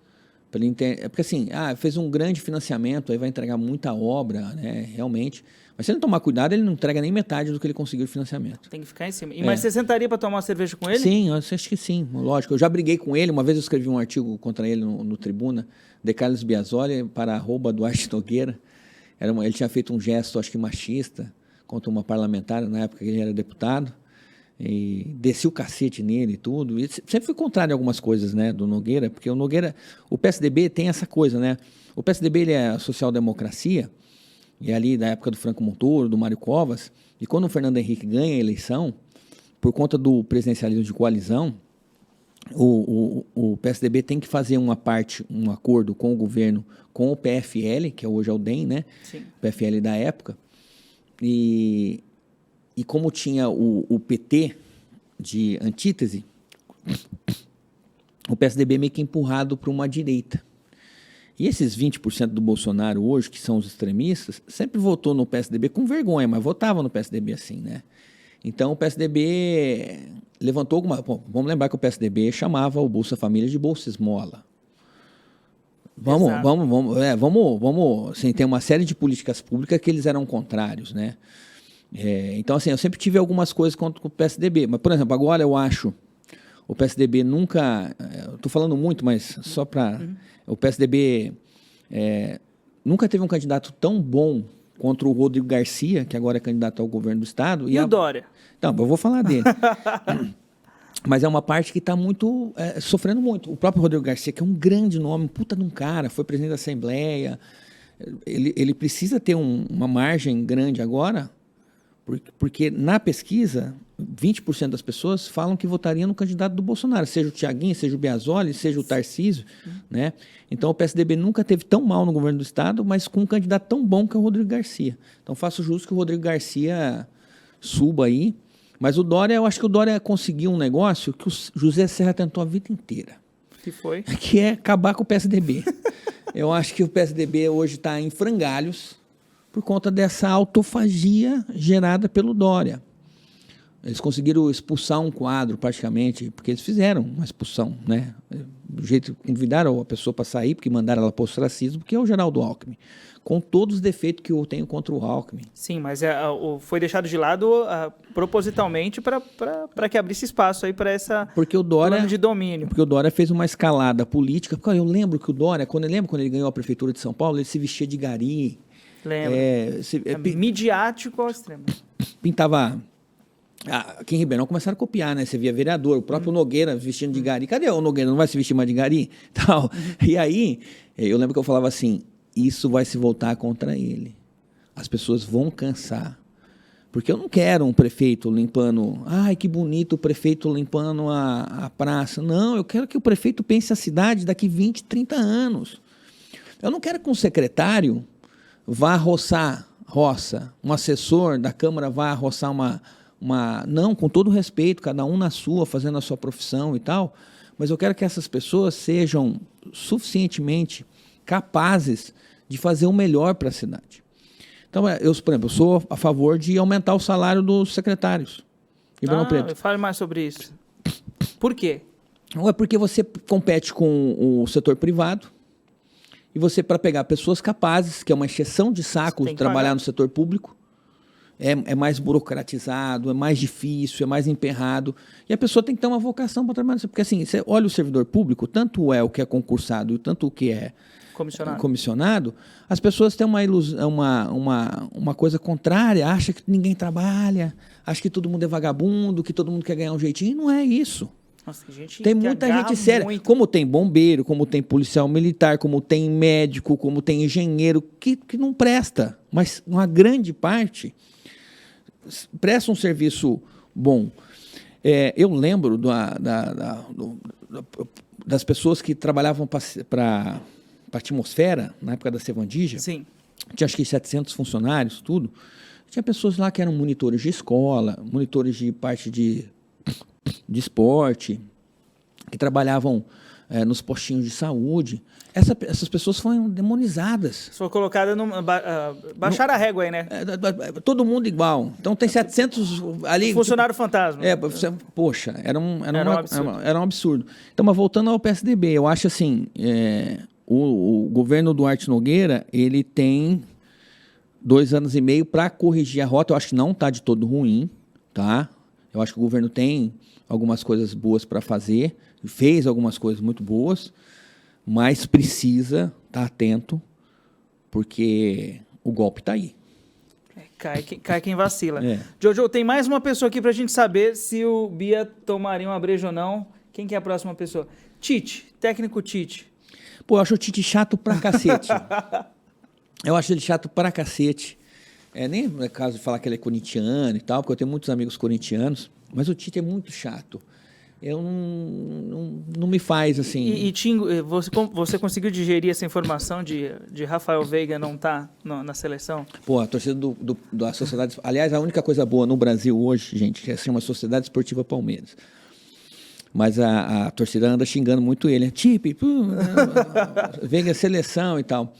Porque assim, fez um grande financiamento, aí vai entregar muita obra, né, realmente. Mas se ele não tomar cuidado, ele não entrega nem metade do que ele conseguiu de financiamento. Tem que ficar em cima. Mas você sentaria para tomar uma cerveja com ele? Sim, eu acho que sim, lógico. Eu já briguei com ele, uma vez eu escrevi um artigo contra ele no Tribuna, de Carlos Biasoli, para @Duarte Nogueira. Ele tinha feito um gesto, acho que machista, contra uma parlamentar, na época que ele era deputado. E desci o cacete nele e tudo. E sempre fui contrário a algumas coisas, né, do Nogueira, porque o PSDB tem essa coisa, né? O PSDB ele é a social-democracia, e ali da época do Franco Montoro, do Mário Covas, e quando o Fernando Henrique ganha a eleição, por conta do presidencialismo de coalizão, o PSDB tem que fazer um acordo com o governo, com o PFL, que hoje é o DEM, né? Sim. O PFL da época, e como tinha o PT de antítese, o PSDB meio que empurrado para uma direita. E esses 20% do Bolsonaro hoje, que são os extremistas, sempre votou no PSDB com vergonha, mas votava no PSDB assim, né? Então o PSDB levantou alguma... Bom, vamos lembrar que o PSDB chamava o Bolsa Família de Bolsa Esmola. Vamos, assim, tem uma série de políticas públicas que eles eram contrários, né? Então, assim, eu sempre tive algumas coisas contra o PSDB. Mas, por exemplo, agora eu acho o PSDB nunca... Estou falando muito, mas só para... O PSDB nunca teve um candidato tão bom contra o Rodrigo Garcia, que agora é candidato ao governo do Estado. E o Dória? Não, eu vou falar dele. Mas é uma parte que está muito... sofrendo muito. O próprio Rodrigo Garcia, que é um grande nome, um puta de um cara, foi presidente da Assembleia. Ele precisa ter uma margem grande agora... Porque na pesquisa, 20% das pessoas falam que votariam no candidato do Bolsonaro, seja o Thiaguinho, seja o Biasoli, seja o Tarcísio, né? Então o PSDB nunca teve tão mal no governo do Estado, mas com um candidato tão bom que é o Rodrigo Garcia. Então faço justo que o Rodrigo Garcia suba aí. Mas o Dória, eu acho que o Dória conseguiu um negócio que o José Serra tentou a vida inteira. Que foi? Que é acabar com o PSDB. Eu acho que o PSDB hoje está em frangalhos, por conta dessa autofagia gerada pelo Dória. Eles conseguiram expulsar um quadro, praticamente, porque eles fizeram uma expulsão, né? Do jeito que convidaram a pessoa para sair, porque mandaram ela para o ostracismo, que é o Geraldo Alckmin, com todos os defeitos que eu tenho contra o Alckmin. Sim, mas foi deixado de lado propositalmente para que abrisse espaço aí para essa plano de domínio. Porque o Dória fez uma escalada política. Porque eu lembro que o Dória, quando ele ganhou a prefeitura de São Paulo, ele se vestia de gari. Lembro. Midiático ao extremo. Pintava... Aqui em Ribeirão começaram a copiar, né? Você via vereador, o próprio Nogueira vestindo de gari. Cadê o Nogueira? Não vai se vestir mais de gari? Tal. E aí, eu lembro que eu falava assim, isso vai se voltar contra ele. as pessoas vão cansar. Porque eu não quero um prefeito limpando... Ai, que bonito o prefeito limpando a praça. Não, eu quero que o prefeito pense a cidade daqui 20, 30 anos. Eu não quero que um secretário vá roçar roça, um assessor da Câmara vá roçar uma... Não, com todo respeito, cada um na sua, fazendo a sua profissão e tal, mas eu quero que essas pessoas sejam suficientemente capazes de fazer o melhor para a cidade. Então, por exemplo, eu sou a favor de aumentar o salário dos secretários. Fale mais sobre isso. Por quê? Não é porque você compete com o setor privado e você, para pegar pessoas capazes, que é uma encheção de saco trabalhar no setor público, é mais burocratizado, é mais difícil, é mais emperrado. E a pessoa tem que ter uma vocação para trabalhar. Porque assim, você olha o servidor público, tanto é o que é concursado e tanto o que é comissionado, as pessoas têm uma ilusão, uma coisa contrária, acha que ninguém trabalha, acha que todo mundo é vagabundo, que todo mundo quer ganhar um jeitinho, e não é isso. Nossa, tem muita gente séria, como tem bombeiro, como tem policial militar, como tem médico, como tem engenheiro, que não presta, mas uma grande parte presta um serviço bom. Eu lembro das pessoas que trabalhavam para a atmosfera, na época da Sevandija. Sim. Tinha acho que 700 funcionários, tudo. Tinha pessoas lá que eram monitores de escola, monitores de parte de esporte, que trabalhavam nos postinhos de saúde. Essas pessoas foram demonizadas. Foi colocada baixaram a régua aí, né? Todo mundo igual. Então tem 700 ali... Funcionário fantasma. Poxa, era um absurdo. Então, mas voltando ao PSDB, eu acho assim, o governo Duarte Nogueira, ele tem 2 anos e meio para corrigir a rota. Eu acho que não está de todo ruim, tá? Eu acho que o governo tem algumas coisas boas para fazer, fez algumas coisas muito boas, mas precisa estar atento, porque o golpe está aí. Cai quem vacila. Jojo, tem mais uma pessoa aqui para a gente saber se o Bia tomaria uma breja ou não. Quem que é a próxima pessoa? Tite, técnico Tite. Pô, eu acho o Tite chato pra cacete. Eu acho ele chato pra cacete. Nem é caso de falar que ele é corintiano e tal, porque eu tenho muitos amigos corintianos, mas o Tite é muito chato. Eu não me faz assim... E Tingo, você conseguiu digerir essa informação de Rafael Veiga não estar na seleção? Pô, a torcida da sociedade... Aliás, a única coisa boa no Brasil hoje, gente, é ser uma Sociedade Esportiva Palmeiras. Mas a torcida anda xingando muito ele. Tipe, Veiga seleção e tal.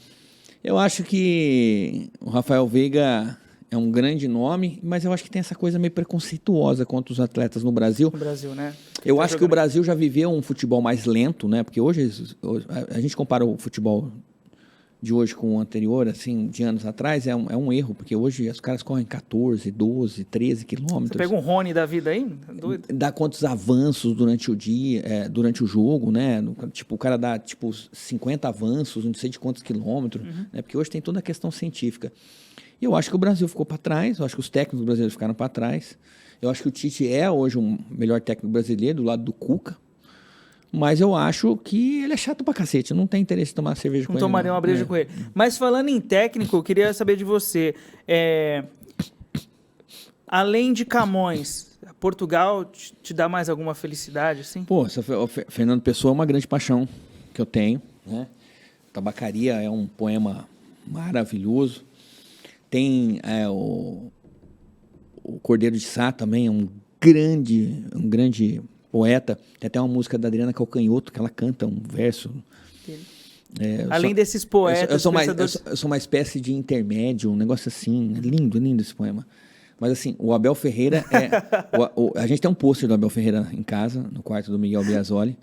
Eu acho que o Rafael Veiga é um grande nome, mas eu acho que tem essa coisa meio preconceituosa contra os atletas no Brasil. No Brasil, né? Eu acho que o Brasil já viveu um futebol mais lento, né? Porque hoje a gente compara o futebol de hoje com o anterior, assim, de anos atrás, é um erro, porque hoje os caras correm 14, 12, 13 quilômetros. Você pega um Rony da vida aí? Doido. Dá quantos avanços durante o dia, durante o jogo, né? Tipo, o cara dá, 50 avanços, não sei de quantos quilômetros, né? Porque hoje tem toda a questão científica. E eu acho que o Brasil ficou para trás, eu acho que os técnicos brasileiros ficaram para trás. Eu acho que o Tite é hoje o melhor técnico brasileiro, do lado do Cuca. Mas eu acho que ele é chato pra cacete. Não tem interesse em tomar cerveja com ele. Não tomaria uma breja com ele. Mas falando em técnico, eu queria saber de você. Além de Camões, Portugal te dá mais alguma felicidade, assim? Pô, Fernando Pessoa é uma grande paixão que eu tenho, né? Tabacaria é um poema maravilhoso. Tem o Cordeiro de Sá também, é um grande poeta. Tem até uma música da Adriana Calcanhoto que ela canta um verso. Além desses poetas... Eu sou uma espécie de intermédio, um negócio assim. É lindo esse poema. Mas assim, o Abel Ferreira a gente tem um pôster do Abel Ferreira em casa, no quarto do Miguel Biasoli.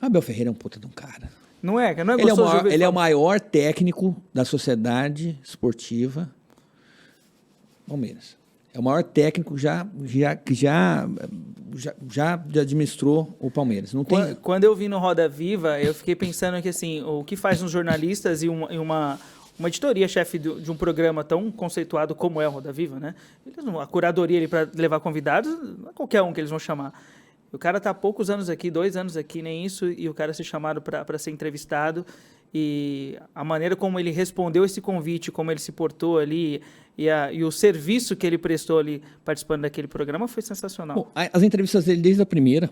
O Abel Ferreira é um puta de um cara. Não é gostoso? Ele é o maior técnico da Sociedade Esportiva Palmeiras. É o maior técnico que já administrou o Palmeiras. Não tem... Quando eu vim no Roda Viva, eu fiquei pensando que assim, o que faz uns jornalistas e uma editoria-chefe de um programa tão conceituado como é o Roda Viva, né? A curadoria ali para levar convidados, não é qualquer um que eles vão chamar. O cara está há poucos anos aqui, 2 anos aqui, nem isso, e o cara ser chamado para ser entrevistado. e a maneira como ele respondeu esse convite, como ele se portou ali e o serviço que ele prestou ali participando daquele programa foi sensacional. Bom, as entrevistas dele desde a primeira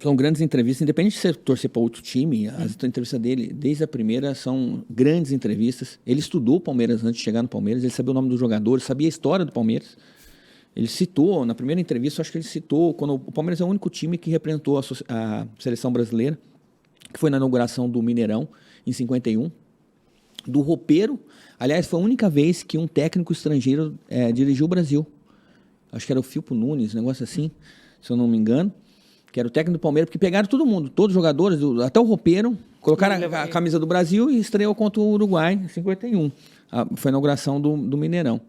são grandes entrevistas, independente de você torcer para outro time, as entrevistas dele desde a primeira são grandes entrevistas. Ele estudou o Palmeiras antes de chegar no Palmeiras, ele sabia o nome dos jogadores, sabia a história do Palmeiras. Ele citou, na primeira entrevista, acho que ele citou, quando o Palmeiras é o único time que representou a seleção brasileira, que foi na inauguração do Mineirão, em 51, do roupeiro. Aliás, foi a única vez que um técnico estrangeiro dirigiu o Brasil. Acho que era o Filpo Nunes, um negócio assim, se eu não me engano, que era o técnico do Palmeiras, porque pegaram todo mundo, todos os jogadores, até o roupeiro, colocaram a camisa do Brasil e estreou contra o Uruguai, em 51. Foi a inauguração do Mineirão.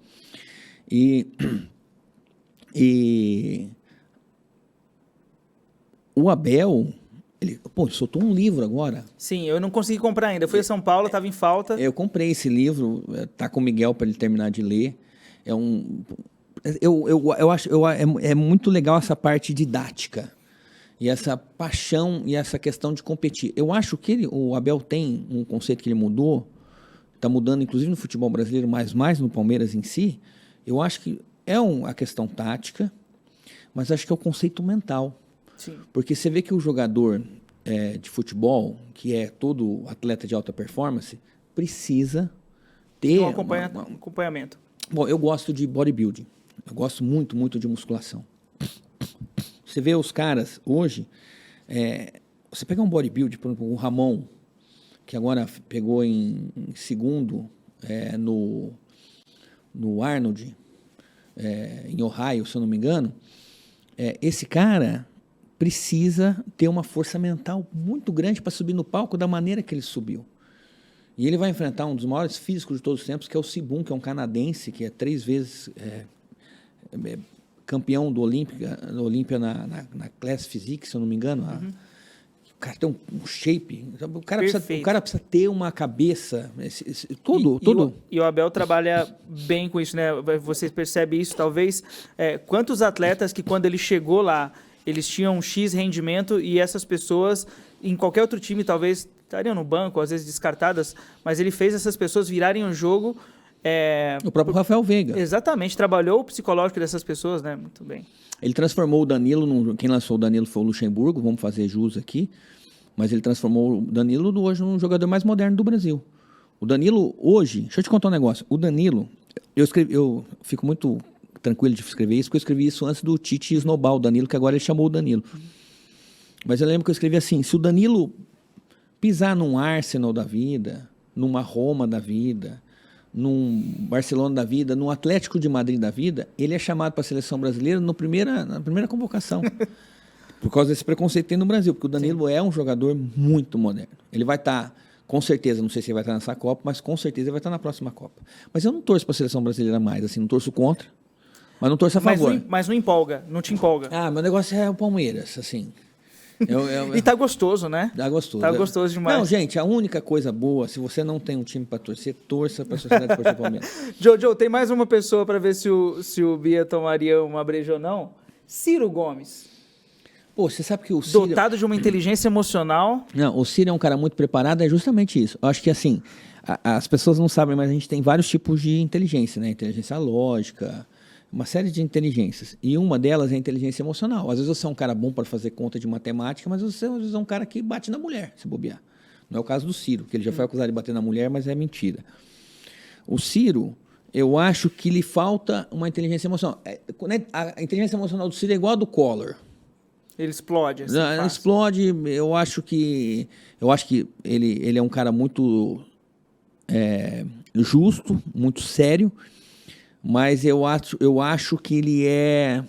E o Abel, ele soltou um livro agora. Sim, eu não consegui comprar ainda. Eu fui a São Paulo, estava em falta. Eu comprei esse livro, tá com o Miguel para ele terminar de ler. Eu acho é muito legal essa parte didática e essa paixão e essa questão de competir. Eu acho que o Abel tem um conceito que ele mudou, está mudando inclusive no futebol brasileiro, mas mais no Palmeiras em si. Eu acho que é a questão tática, mas acho que é o conceito mental. Sim. Porque você vê que o jogador de futebol, que é todo atleta de alta performance, precisa ter acompanhamento. Bom, eu gosto de bodybuilding. Eu gosto muito, muito de musculação. Você vê os caras hoje, você pegar um bodybuilding, por exemplo, o Ramon, que agora pegou em segundo no Arnold, em Ohio, se eu não me engano, esse cara precisa ter uma força mental muito grande para subir no palco da maneira que ele subiu. E ele vai enfrentar um dos maiores físicos de todos os tempos, que é o Sibum, que é um canadense, que é 3 vezes campeão do Olímpia na Class Physique, se eu não me engano. O cara tem um shape. O cara precisa ter uma cabeça. E o Abel trabalha bem com isso, né? Você percebe isso, talvez. Quantos atletas que, quando ele chegou lá, eles tinham um X rendimento e essas pessoas, em qualquer outro time, talvez estariam no banco, às vezes descartadas, mas ele fez essas pessoas virarem o jogo. O próprio Rafael Veiga. Exatamente, trabalhou o psicológico dessas pessoas, né? Muito bem. Ele transformou o Danilo, quem lançou o Danilo foi o Luxemburgo, vamos fazer jus aqui, mas ele transformou o Danilo hoje num jogador mais moderno do Brasil. O Danilo hoje, deixa eu te contar um negócio, o Danilo, eu fico muito tranquilo de escrever isso, porque eu escrevi isso antes do Tite esnobar o Danilo, que agora ele chamou o Danilo. Mas eu lembro que eu escrevi assim, se o Danilo pisar num Arsenal da vida, numa Roma da vida, num Barcelona da vida, num Atlético de Madrid da vida, ele é chamado para a seleção brasileira na primeira convocação. Por causa desse preconceito que tem no Brasil, porque o Danilo é um jogador muito moderno. Ele vai estar, com certeza, não sei se ele vai estar nessa Copa, mas com certeza ele vai estar na próxima Copa. Mas eu não torço para a seleção brasileira mais, assim, não torço contra, mas não torço a favor. Mas não empolga, não te empolga. Meu negócio é o Palmeiras, assim. E tá gostoso, né? Tá gostoso. Tá gostoso demais. Não, gente, a única coisa boa, se você não tem um time para torcer, torça para a Sociedade Esportiva Palmeiras. Jojo, tem mais uma pessoa para ver se o Bia tomaria uma breja ou não. Ciro Gomes. Pô, você sabe que o Ciro... Dotado de uma inteligência emocional. Não, o Ciro é um cara muito preparado, é justamente isso. Eu acho que, assim, as pessoas não sabem, mas a gente tem vários tipos de inteligência, né? Inteligência lógica, uma série de inteligências. E uma delas é a inteligência emocional. Às vezes você é um cara bom para fazer conta de matemática, mas você às vezes é um cara que bate na mulher, se bobear. Não é o caso do Ciro, que ele já foi acusado de bater na mulher, mas é mentira. O Ciro, eu acho que lhe falta uma inteligência emocional. A inteligência emocional do Ciro é igual a do Collor. Ele explode. Assim, ele explode. Eu acho que ele é um cara muito justo, muito sério, mas eu acho que ele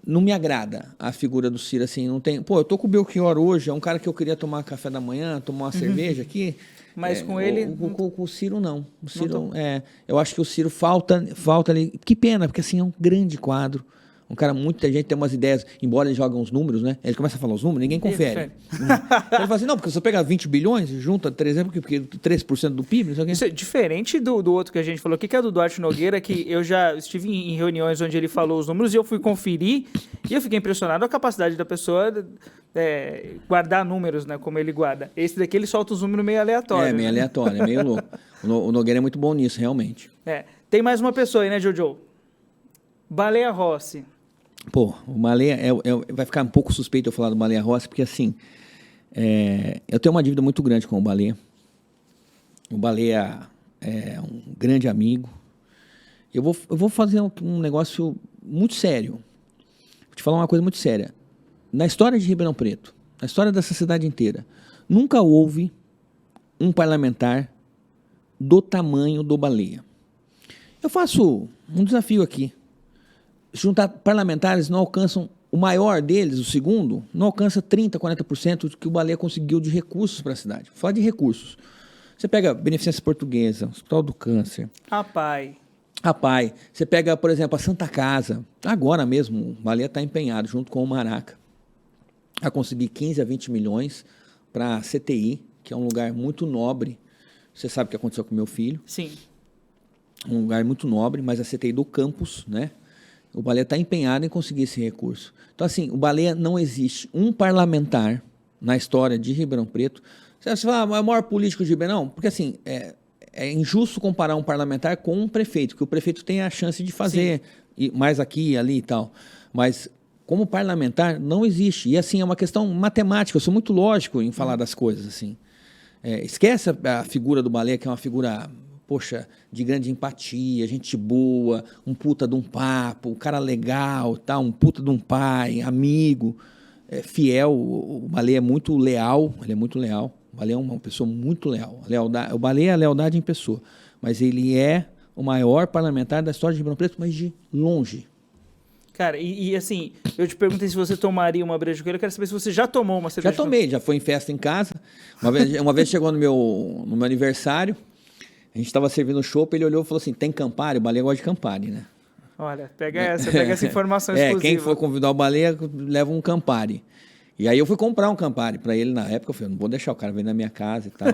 não me agrada a figura do Ciro, assim, não tem... Pô, eu tô com o Belchior hoje, é um cara que eu queria tomar café da manhã, tomar uma cerveja aqui. Mas com ele... Com o Ciro, não. Eu acho que o Ciro falta ali... Que pena, porque assim, é um grande quadro, Um cara muito inteligente, tem umas ideias, embora ele jogue uns números, né? Ele começa a falar os números, ninguém confere. Ele fala assim, não, porque se você pegar 20 bilhões, junta 300, porque 3% do PIB, não sei o quê. Isso é diferente do outro que a gente falou aqui, que é do Duarte Nogueira, que eu já estive em reuniões onde ele falou os números e eu fui conferir e eu fiquei impressionado com a capacidade da pessoa guardar números, né? Como ele guarda. Esse daqui ele solta os números meio aleatórios. Meio aleatório, é meio louco. O Nogueira é muito bom nisso, realmente. Tem mais uma pessoa aí, né, Jojo? Baleia Rossi. Pô, o Baleia, vai ficar um pouco suspeito eu falar do Baleia Rossi, porque assim, eu tenho uma dívida muito grande com o Baleia. O Baleia é um grande amigo. Eu vou fazer um negócio muito sério. Vou te falar uma coisa muito séria. Na história de Ribeirão Preto, na história dessa cidade inteira, nunca houve um parlamentar do tamanho do Baleia. Eu faço um desafio aqui. Juntar parlamentares não alcançam, o maior deles, o segundo, não alcança 30%, 40% do que o Baleia conseguiu de recursos para a cidade. Vou falar de recursos. Você pega Beneficência Portuguesa, Hospital do Câncer. A PAI. Você pega, por exemplo, a Santa Casa. Agora mesmo, o Baleia está empenhado, junto com o Maraca, a conseguir 15 a 20 milhões para a CTI, que é um lugar muito nobre. Você sabe o que aconteceu com meu filho. Sim. Um lugar muito nobre, mas a CTI do campus, né? O Baleia está empenhado em conseguir esse recurso. Então, assim, o Baleia não existe um parlamentar na história de Ribeirão Preto. Você fala, é o maior político de Ribeirão? Porque, assim, é injusto comparar um parlamentar com um prefeito, porque o prefeito tem a chance de fazer mais aqui e ali e tal. Mas, como parlamentar, não existe. E, assim, é uma questão matemática. Eu sou muito lógico em falar das coisas, assim. Esquece a figura do Baleia, que é uma figura... poxa, de grande empatia, gente boa, um puta de um papo, um cara legal, tá? Um puta de um pai, amigo, fiel. O Baleia é muito leal, ele é muito leal. O Baleia é uma pessoa muito leal. O Baleia é a lealdade em pessoa. Mas ele é o maior parlamentar da história de Ribeirão Preto, mas de longe. Cara, e assim, eu te perguntei se você tomaria uma breja com ele, eu quero saber se você já tomou uma cerveja. Já tomei, já foi em festa em casa. Uma vez chegou no meu aniversário, a gente estava servindo chopp, ele olhou e falou assim, tem Campari? O Baleia gosta de Campari, né? Olha, pega essa informação exclusiva. Quem for convidar o Baleia, leva um Campari. E aí eu fui comprar um Campari para ele na época, eu falei, não vou deixar o cara vir na minha casa e tal.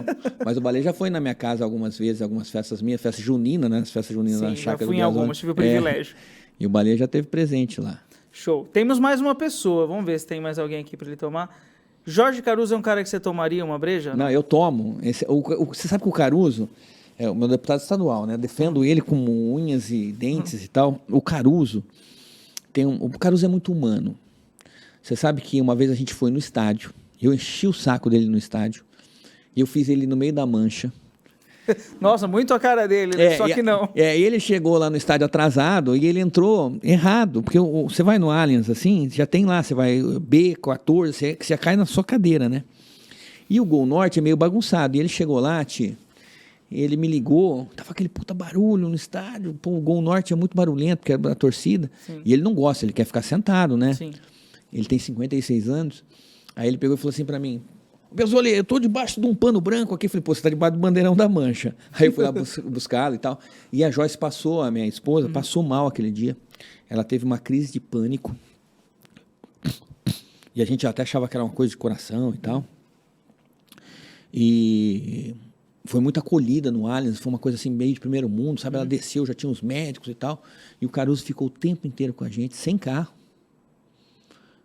Mas o Baleia já foi na minha casa algumas vezes, algumas festas minhas, festa junina, né? As festas juninas na chácara do já fui em algumas, tive o privilégio. E o Baleia já teve presente lá. Show. Temos mais uma pessoa, vamos ver se tem mais alguém aqui para ele tomar. Jorge Caruso é um cara que você tomaria uma breja? Não, eu tomo. Você sabe que o Caruso... o meu deputado estadual, né? Defendo ele com unhas e dentes e tal. O Caruso o Caruso é muito humano. Você sabe que uma vez a gente foi no estádio, eu enchi o saco dele no estádio, e eu fiz ele no meio da mancha. Nossa, muito a cara dele, só que não. Ele chegou lá no estádio atrasado e ele entrou errado, porque você vai no Allianz, assim, já tem lá, você vai B14, você cai na sua cadeira, né? E o Gol Norte é meio bagunçado, e ele chegou lá, ele me ligou, tava aquele puta barulho no estádio, pô, o Gol Norte é muito barulhento, porque é da torcida, Sim. E ele não gosta, ele quer ficar sentado, né? Sim. Ele tem 56 anos, aí ele pegou e falou assim pra mim, Bezzoli, eu tô debaixo de um pano branco aqui, eu falei, pô, você tá debaixo do bandeirão da Mancha. Aí eu fui lá buscá-lo e tal, e a Joyce passou, a minha esposa, passou mal aquele dia, ela teve uma crise de pânico, e a gente até achava que era uma coisa de coração e tal, e... foi muito acolhida no Allianz, foi uma coisa assim meio de primeiro mundo, sabe? Ela desceu, já tinha os médicos e tal, e o Caruso ficou o tempo inteiro com a gente, sem carro.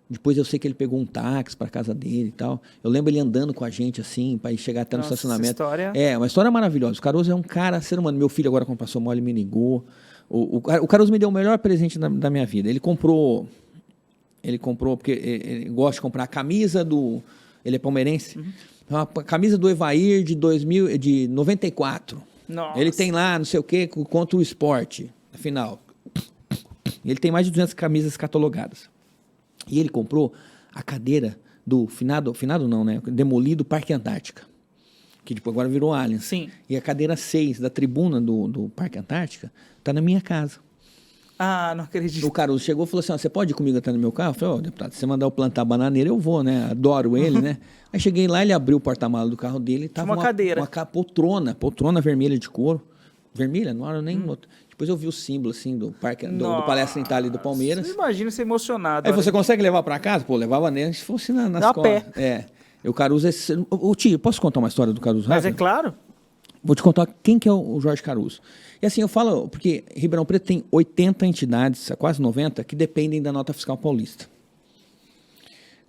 Depois eu sei que ele pegou um táxi para casa dele e tal. Eu lembro ele andando com a gente assim, para ir chegar até no estacionamento. História... uma história maravilhosa. O Caruso é um cara, ser humano. Meu filho agora, quando passou mal, ele me ligou. O Caruso me deu o melhor presente da minha vida. Ele comprou porque ele gosta de comprar a camisa do... Ele é palmeirense. Uma camisa do Evair de 94. Nossa. Ele tem lá, não sei o quê, contra o esporte, afinal. Ele tem mais de 200 camisas catalogadas. E ele comprou a cadeira do finado não, né? Demolido Parque Antártica. Que tipo, agora virou Allianz. Sim. E a cadeira 6 da tribuna do Parque Antártica está na minha casa. Ah, não acredito. O Caruso chegou e falou assim, você pode ir comigo até no meu carro? Eu falei, deputado, se você mandar eu plantar bananeira, eu vou, né? Adoro ele, né? Aí cheguei lá, ele abriu o porta-malas do carro dele, tava uma cadeira. Uma poltrona vermelha de couro, vermelha, não era nem... Depois eu vi o símbolo, assim, do parque, do Palestra Itália do Palmeiras. Imagina ser emocionado. Aí você consegue levar para casa? Pô, levava nem se fosse na escola. A pé. É. O Caruso... Ô, tio, posso contar uma história do Caruso rápido? Mas é claro. Vou te contar quem que é o Jorge Caruso. E assim, eu falo, porque Ribeirão Preto tem 80 entidades, quase 90, que dependem da nota fiscal paulista.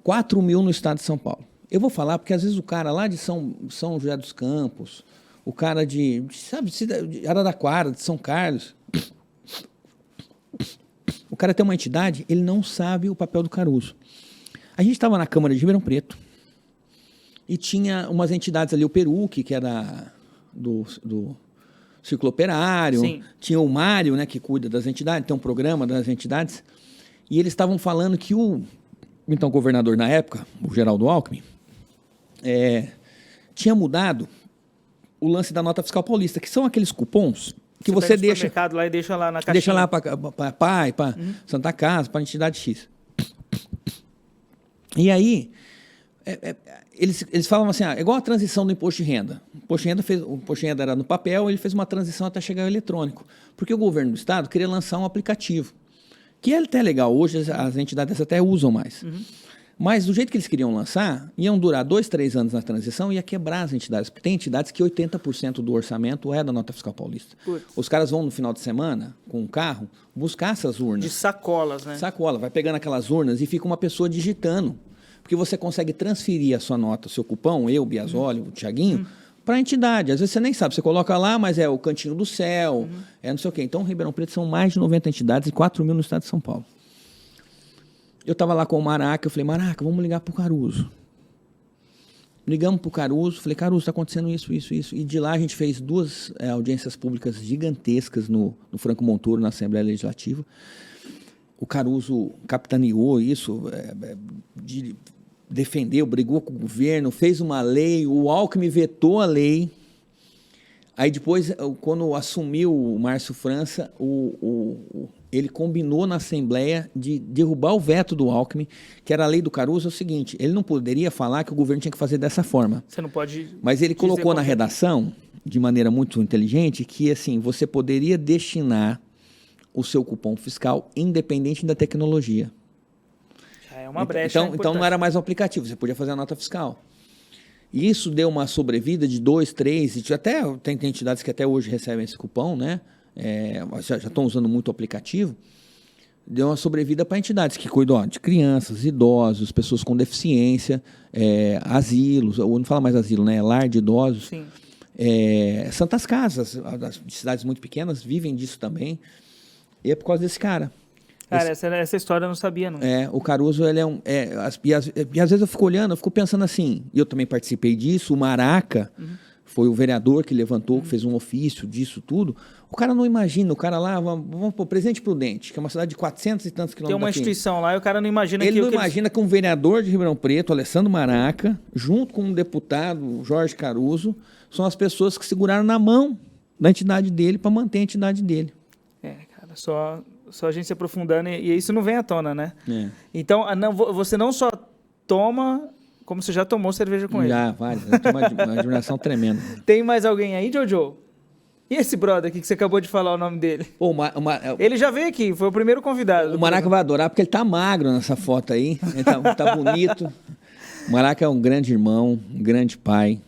4 mil no estado de São Paulo. Eu vou falar porque às vezes o cara lá de São José dos Campos, o cara de Araraquara, de São Carlos, o cara tem uma entidade, ele não sabe o papel do Caruso. A gente estava na Câmara de Ribeirão Preto e tinha umas entidades ali, o Peruque, que era do Círculo Operário, Sim. Tinha o Mário, né, que cuida das entidades, tem um programa das entidades, e eles estavam falando que o então governador na época, o Geraldo Alckmin, tinha mudado o lance da nota fiscal paulista, que são aqueles cupons que você deixa... lá e deixa lá na caixinha. Deixa lá para pai, para Santa Casa, para entidade X. E aí, eles falam assim, é igual a transição do imposto de renda. O imposto de renda era no papel, ele fez uma transição até chegar ao eletrônico. Porque o governo do estado queria lançar um aplicativo, que é até legal, hoje as entidades até usam mais. Mas do jeito que eles queriam lançar, iam durar 2, 3 anos na transição e ia quebrar as entidades. Porque tem entidades que 80% do orçamento é da nota fiscal paulista. Putz. Os caras vão no final de semana, com um carro, buscar essas urnas. De sacolas, né? Sacola, vai pegando aquelas urnas e fica uma pessoa digitando. Porque você consegue transferir a sua nota, o seu cupom, eu, Biasoli, o Thiaguinho, para a entidade. Às vezes você nem sabe, você coloca lá, mas é o Cantinho do Céu, é não sei o quê. Então, Ribeirão Preto são mais de 90 entidades e 4 mil no estado de São Paulo. Eu estava lá com o Maraca, eu falei, Maraca, vamos ligar para o Caruso. Ligamos para o Caruso, falei, Caruso, está acontecendo isso. E de lá a gente fez 2 audiências públicas gigantescas no Franco Montoro, na Assembleia Legislativa. O Caruso capitaneou isso, defendeu, brigou com o governo, fez uma lei, o Alckmin vetou a lei. Aí depois, quando assumiu o Márcio França, ele combinou na Assembleia de derrubar o veto do Alckmin, que era a lei do Caruso, é o seguinte, ele não poderia falar que o governo tinha que fazer dessa forma. Você não pode... Mas ele colocou na redação, de maneira muito inteligente, que assim, você poderia destinar o seu cupom fiscal independente da tecnologia. Já é uma brecha. Então não era mais um aplicativo, você podia fazer a nota fiscal. E isso deu uma sobrevida de 2, 3, até tem entidades que até hoje recebem esse cupom, né? Já estão usando muito o aplicativo. Deu uma sobrevida para entidades que cuidam de crianças, idosos, pessoas com deficiência, asilos, ou não fala mais asilo, né? Lar de idosos. Sim. Santas Casas, de cidades muito pequenas, vivem disso também. E é por causa desse cara. Cara, essa história eu não sabia, não. O Caruso, ele e às vezes eu fico olhando, eu fico pensando assim, e eu também participei disso, o Maraca foi o vereador que levantou, que fez um ofício disso tudo. O cara não imagina, o cara lá, vamos pôr Presidente Prudente, que é uma cidade de 400 e tantos quilômetros Tem uma instituição lá e o cara não imagina Ele não imagina que um vereador de Ribeirão Preto, Alessandro Maraca, junto com um deputado, Jorge Caruso, são as pessoas que seguraram na mão da entidade dele para manter a entidade dele. Cara, só a gente se aprofundando e isso não vem à tona, né? Então, você não só toma, como você já tomou cerveja com ele. Já, várias. Tem uma admiração tremenda. Tem mais alguém aí, Jojo? E esse brother aqui que você acabou de falar o nome dele? Pô, ele já veio aqui, foi o primeiro convidado. O Maraca vai adorar, porque ele tá magro nessa foto aí. Ele tá bonito. O Maraca é um grande irmão, um grande pai,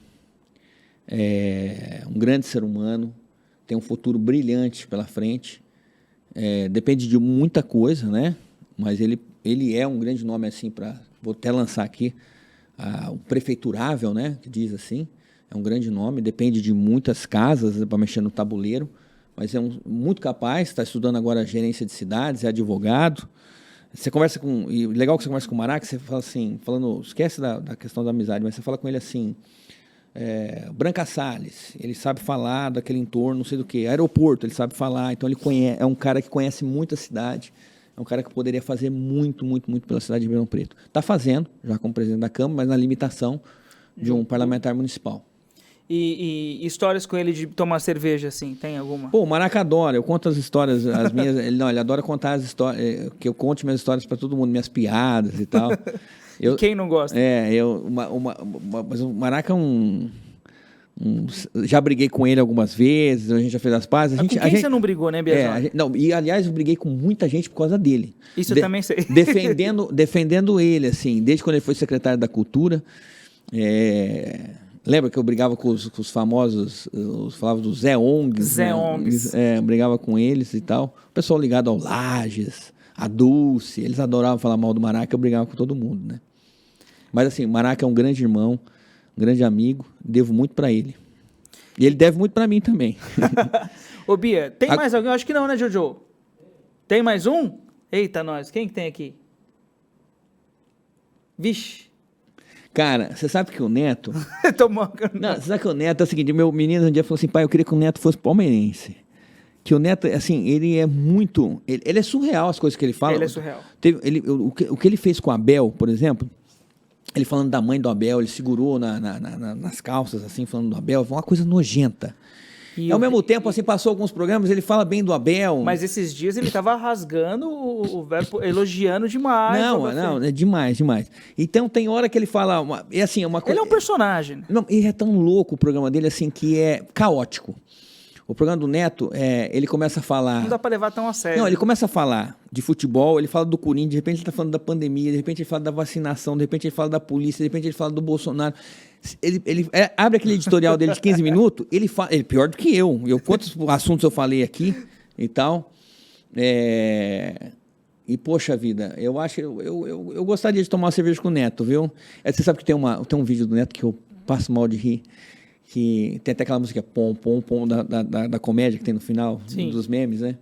um grande ser humano, tem um futuro brilhante pela frente. Depende de muita coisa, né? Mas ele é um grande nome, assim, vou até lançar aqui, o prefeiturável, né? Que diz assim. É um grande nome, depende de muitas casas para mexer no tabuleiro, mas é muito capaz, está estudando agora gerência de cidades, é advogado. Você conversa e legal que você conversa com o Maraca, você fala assim, esquece da questão da amizade, mas você fala com ele assim, Branca Salles, ele sabe falar daquele entorno, não sei do que, aeroporto, ele sabe falar, então é um cara que conhece muito a cidade, é um cara que poderia fazer muito, muito, muito pela cidade de Ribeirão Preto. Está fazendo, já como presidente da Câmara, mas na limitação de um parlamentar municipal. E histórias com ele de tomar cerveja, assim, tem alguma? Pô, o Maraca adora, eu conto as histórias, as minhas, ele adora contar as histórias, que eu conte minhas histórias para todo mundo, minhas piadas e tal. Quem não gosta? Mas o Maraca é um Já briguei com ele algumas vezes, a gente já fez as pazes. Com quem você não brigou, né, Biazão? Não, e aliás, eu briguei com muita gente por causa dele. Isso eu também sei. Defendendo ele, assim, desde quando ele foi secretário da Cultura. Lembra que eu brigava com os famosos, falava dos Zé Ongs. Zé Ongs. Brigava com eles e tal. O pessoal ligado ao Lages, a Dulce, eles adoravam falar mal do Maraca, eu brigava com todo mundo, né? Mas assim, o Maraca é um grande irmão, um grande amigo, devo muito pra ele. E ele deve muito pra mim também. Ô, Bia, tem mais alguém? Eu acho que não, né, Jojo? Tem mais um? Eita, nós. Quem que tem aqui? Vixe. Cara, você sabe que o Neto... Não, você sabe que o Neto é o seguinte, meu menino um dia falou assim, pai, eu queria que o Neto fosse palmeirense. Que o Neto, assim, ele é muito... Ele é surreal as coisas que ele fala. Ele é surreal. O que ele fez com o Abel, por exemplo... Ele falando da mãe do Abel, ele segurou nas calças, assim, falando do Abel. Foi uma coisa nojenta. E ao mesmo tempo, assim, passou alguns programas, ele fala bem do Abel. Mas esses dias ele estava rasgando o verbo, elogiando demais. Não, é demais. Então tem hora que ele fala... uma coisa, ele é um personagem. Não, ele é tão louco o programa dele, assim, que é caótico. O programa do Neto, ele começa a falar... Não dá pra levar tão a sério. Não, ele começa a falar de futebol, ele fala do Corinthians, de repente ele tá falando da pandemia, de repente ele fala da vacinação, de repente ele fala da polícia, de repente ele fala do Bolsonaro. Ele abre aquele editorial dele de 15 minutos, ele fala... Ele é pior do que eu. Quantos assuntos eu falei aqui e tal. E, poxa vida, eu acho... Eu gostaria de tomar uma cerveja com o Neto, viu? Você sabe que tem um vídeo do Neto que eu passo mal de rir, que tem até aquela música pom, pom, pom da comédia que tem no final, dos memes, né?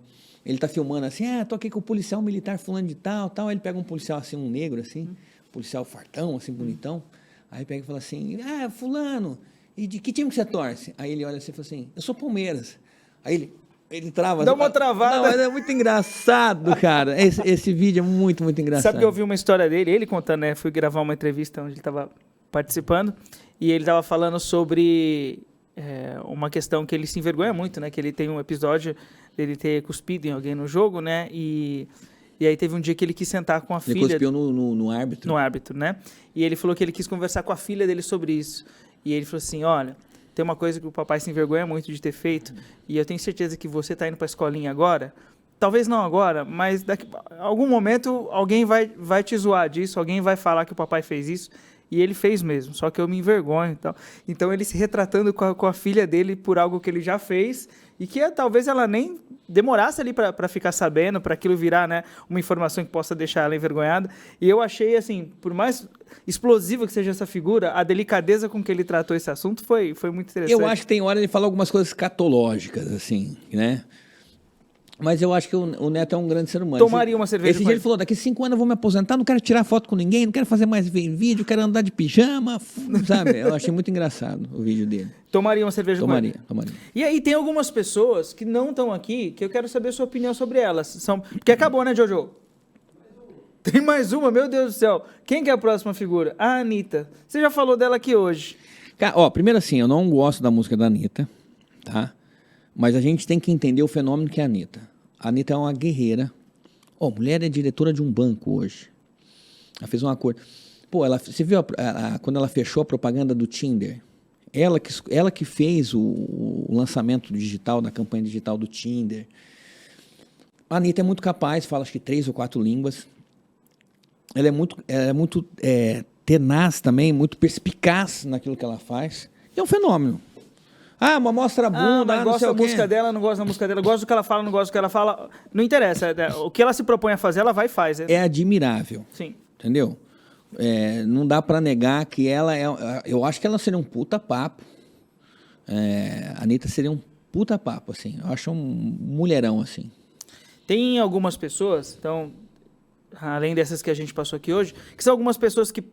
Ele tá filmando assim, tô aqui com o policial militar fulano de tal. Aí ele pega um policial assim, um negro assim, policial fartão, assim, bonitão. Aí pega e fala assim, fulano, e de que time que você torce? Aí ele olha assim e fala assim, eu sou Palmeiras. Aí ele trava. Dá uma travada. Não, mas é muito engraçado, cara. Esse vídeo é muito, muito engraçado. Sabe que eu ouvi uma história dele, ele contando, né? Fui gravar uma entrevista onde ele tava participando. E ele estava falando sobre uma questão que ele se envergonha muito, né? Que ele tem um episódio dele ter cuspido em alguém no jogo, né? E aí teve um dia que ele quis sentar com a filha... Ele cuspiu no árbitro. No árbitro, né? E ele falou que ele quis conversar com a filha dele sobre isso. E ele falou assim, olha, tem uma coisa que o papai se envergonha muito de ter feito, e eu tenho certeza que você está indo para a escolinha agora, talvez não agora, mas daqui a algum momento alguém vai te zoar disso, alguém vai falar que o papai fez isso. E ele fez mesmo, só que eu me envergonho e tal. Então ele se retratando com a filha dele por algo que ele já fez e que talvez ela nem demorasse ali para ficar sabendo, para aquilo virar, né, uma informação que possa deixar ela envergonhada. E eu achei, assim, por mais explosiva que seja essa figura, a delicadeza com que ele tratou esse assunto foi muito interessante. Eu acho que tem hora ele fala algumas coisas escatológicas, assim, né? Mas eu acho que o Neto é um grande ser humano. Tomaria uma cerveja. Esse dia ele falou, daqui 5 anos eu vou me aposentar, não quero tirar foto com ninguém, não quero fazer mais vídeo, quero andar de pijama, sabe? Eu achei muito engraçado o vídeo dele. Tomaria uma cerveja com ele? Tomaria. E aí tem algumas pessoas que não estão aqui, que eu quero saber a sua opinião sobre elas. Porque acabou, né, Jojo? Tem mais uma, meu Deus do céu. Quem que é a próxima figura? A Anitta. Você já falou dela aqui hoje. Primeiro assim, eu não gosto da música da Anitta, tá? Mas a gente tem que entender o fenômeno que é a Anitta. A Anitta é uma guerreira. A mulher é diretora de um banco hoje. Ela fez um acordo. Você viu quando ela fechou a propaganda do Tinder? Ela que fez o lançamento digital, da campanha digital do Tinder. A Anitta é muito capaz, fala acho que 3 ou 4 línguas. Ela é muito tenaz também, muito perspicaz naquilo que ela faz. E é um fenômeno. Mas mostra a bunda, mas gosto da música dela, não gosto da música dela, gosto do que ela fala, não gosto do que ela fala. Não interessa. O que ela se propõe a fazer, ela vai e faz. É admirável. Sim. Entendeu? Não dá pra negar que ela eu acho que ela seria um puta papo. A Anitta seria um puta papo, assim. Eu acho um mulherão, assim. Tem algumas pessoas, então, além dessas que a gente passou aqui hoje, que são algumas pessoas que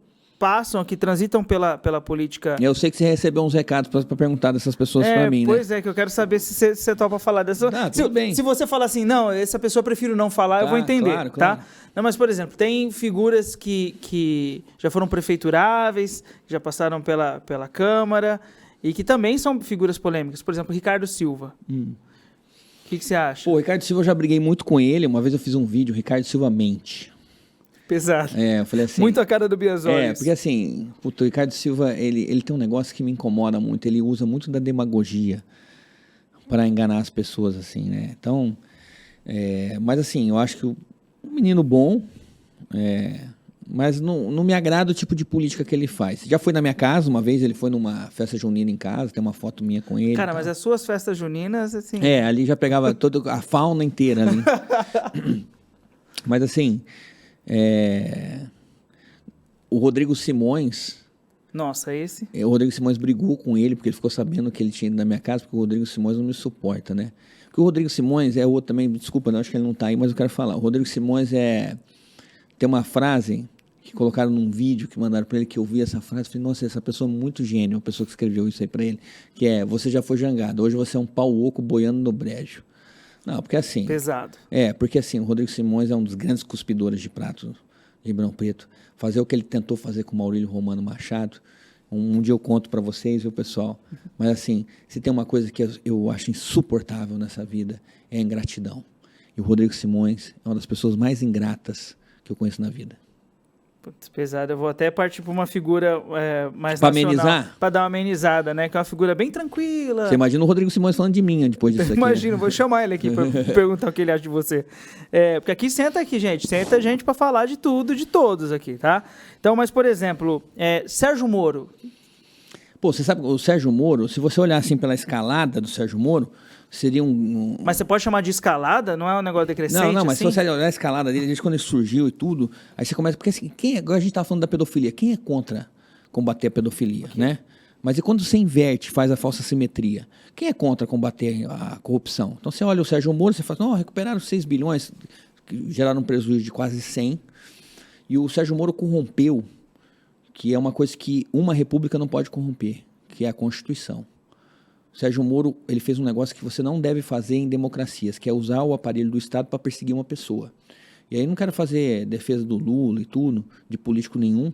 transitam pela política. Eu sei que você recebeu uns recados para perguntar dessas pessoas para mim, pois né? Que eu quero saber se você topa falar dessa. Tudo bem. Se você falar assim, não, essa pessoa eu prefiro não falar, eu vou entender, claro. tá? Não, mas, por exemplo, tem figuras que já foram prefeituráveis, já passaram pela Câmara e que também são figuras polêmicas. Por exemplo, Ricardo Silva. O que você acha? O Ricardo Silva eu já briguei muito com ele. Uma vez eu fiz um vídeo, Ricardo Silva mente. Pesado. Eu falei assim... Muito a cara do Biasoli. porque assim, puto, o Ricardo Silva, ele tem um negócio que me incomoda muito, ele usa muito da demagogia para enganar as pessoas, assim, né? Então, mas assim, eu acho que um menino bom, mas não me agrada o tipo de política que ele faz. Já foi na minha casa uma vez, ele foi numa festa junina em casa, tem uma foto minha com ele. Cara, mas as suas festas juninas, assim... Ali já pegava toda a fauna inteira ali. Mas assim, o Rodrigo Simões... Nossa, esse... O Rodrigo Simões brigou com ele, porque ele ficou sabendo que ele tinha ido na minha casa, porque o Rodrigo Simões não me suporta, né? Porque o Rodrigo Simões é outro também, desculpa, não, acho que ele não tá aí, mas eu quero falar. O Rodrigo Simões tem uma frase que colocaram num vídeo que mandaram para ele, que eu vi essa frase, falei, nossa, essa pessoa é muito gênio, uma pessoa que escreveu isso aí para ele, que você já foi jangado, hoje você é um pau oco boiando no brejo. Não, porque assim... Pesado. Porque assim, o Rodrigo Simões é um dos grandes cuspidores de prato de Ribeirão Preto. Fazer o que ele tentou fazer com o Maurílio Romano Machado, um dia eu conto para vocês, viu, pessoal? Mas assim, se tem uma coisa que eu acho insuportável nessa vida, é a ingratidão. E o Rodrigo Simões é uma das pessoas mais ingratas que eu conheço na vida. Putz, pesado. Eu vou até partir para uma figura mais pra nacional. Amenizar? Para dar uma amenizada, né? Que é uma figura bem tranquila. Você imagina o Rodrigo Simões falando de mim depois disso aqui. Imagina, vou chamar ele aqui para perguntar o que ele acha de você. Porque aqui senta gente para falar de tudo, de todos aqui, tá? Então, mas por exemplo, Sérgio Moro. Pô, você sabe, o Sérgio Moro, se você olhar assim pela escalada do Sérgio Moro, seria Mas você pode chamar de escalada? Não é um negócio decrescente? Não, mas assim? se você olhar a escalada dele, desde quando ele surgiu e tudo, aí você começa... Porque assim, agora a gente tá falando da pedofilia, quem é contra combater a pedofilia, né? Mas e quando você inverte, faz a falsa simetria? Quem é contra combater a corrupção? Então você olha o Sérgio Moro, você fala, recuperaram 6 bilhões, que geraram um prejuízo de quase 100, e o Sérgio Moro corrompeu, que é uma coisa que uma república não pode corromper, que é a Constituição. O Sérgio Moro, ele fez um negócio que você não deve fazer em democracias, que é usar o aparelho do Estado para perseguir uma pessoa. E aí não quero fazer defesa do Lula e tudo, de político nenhum,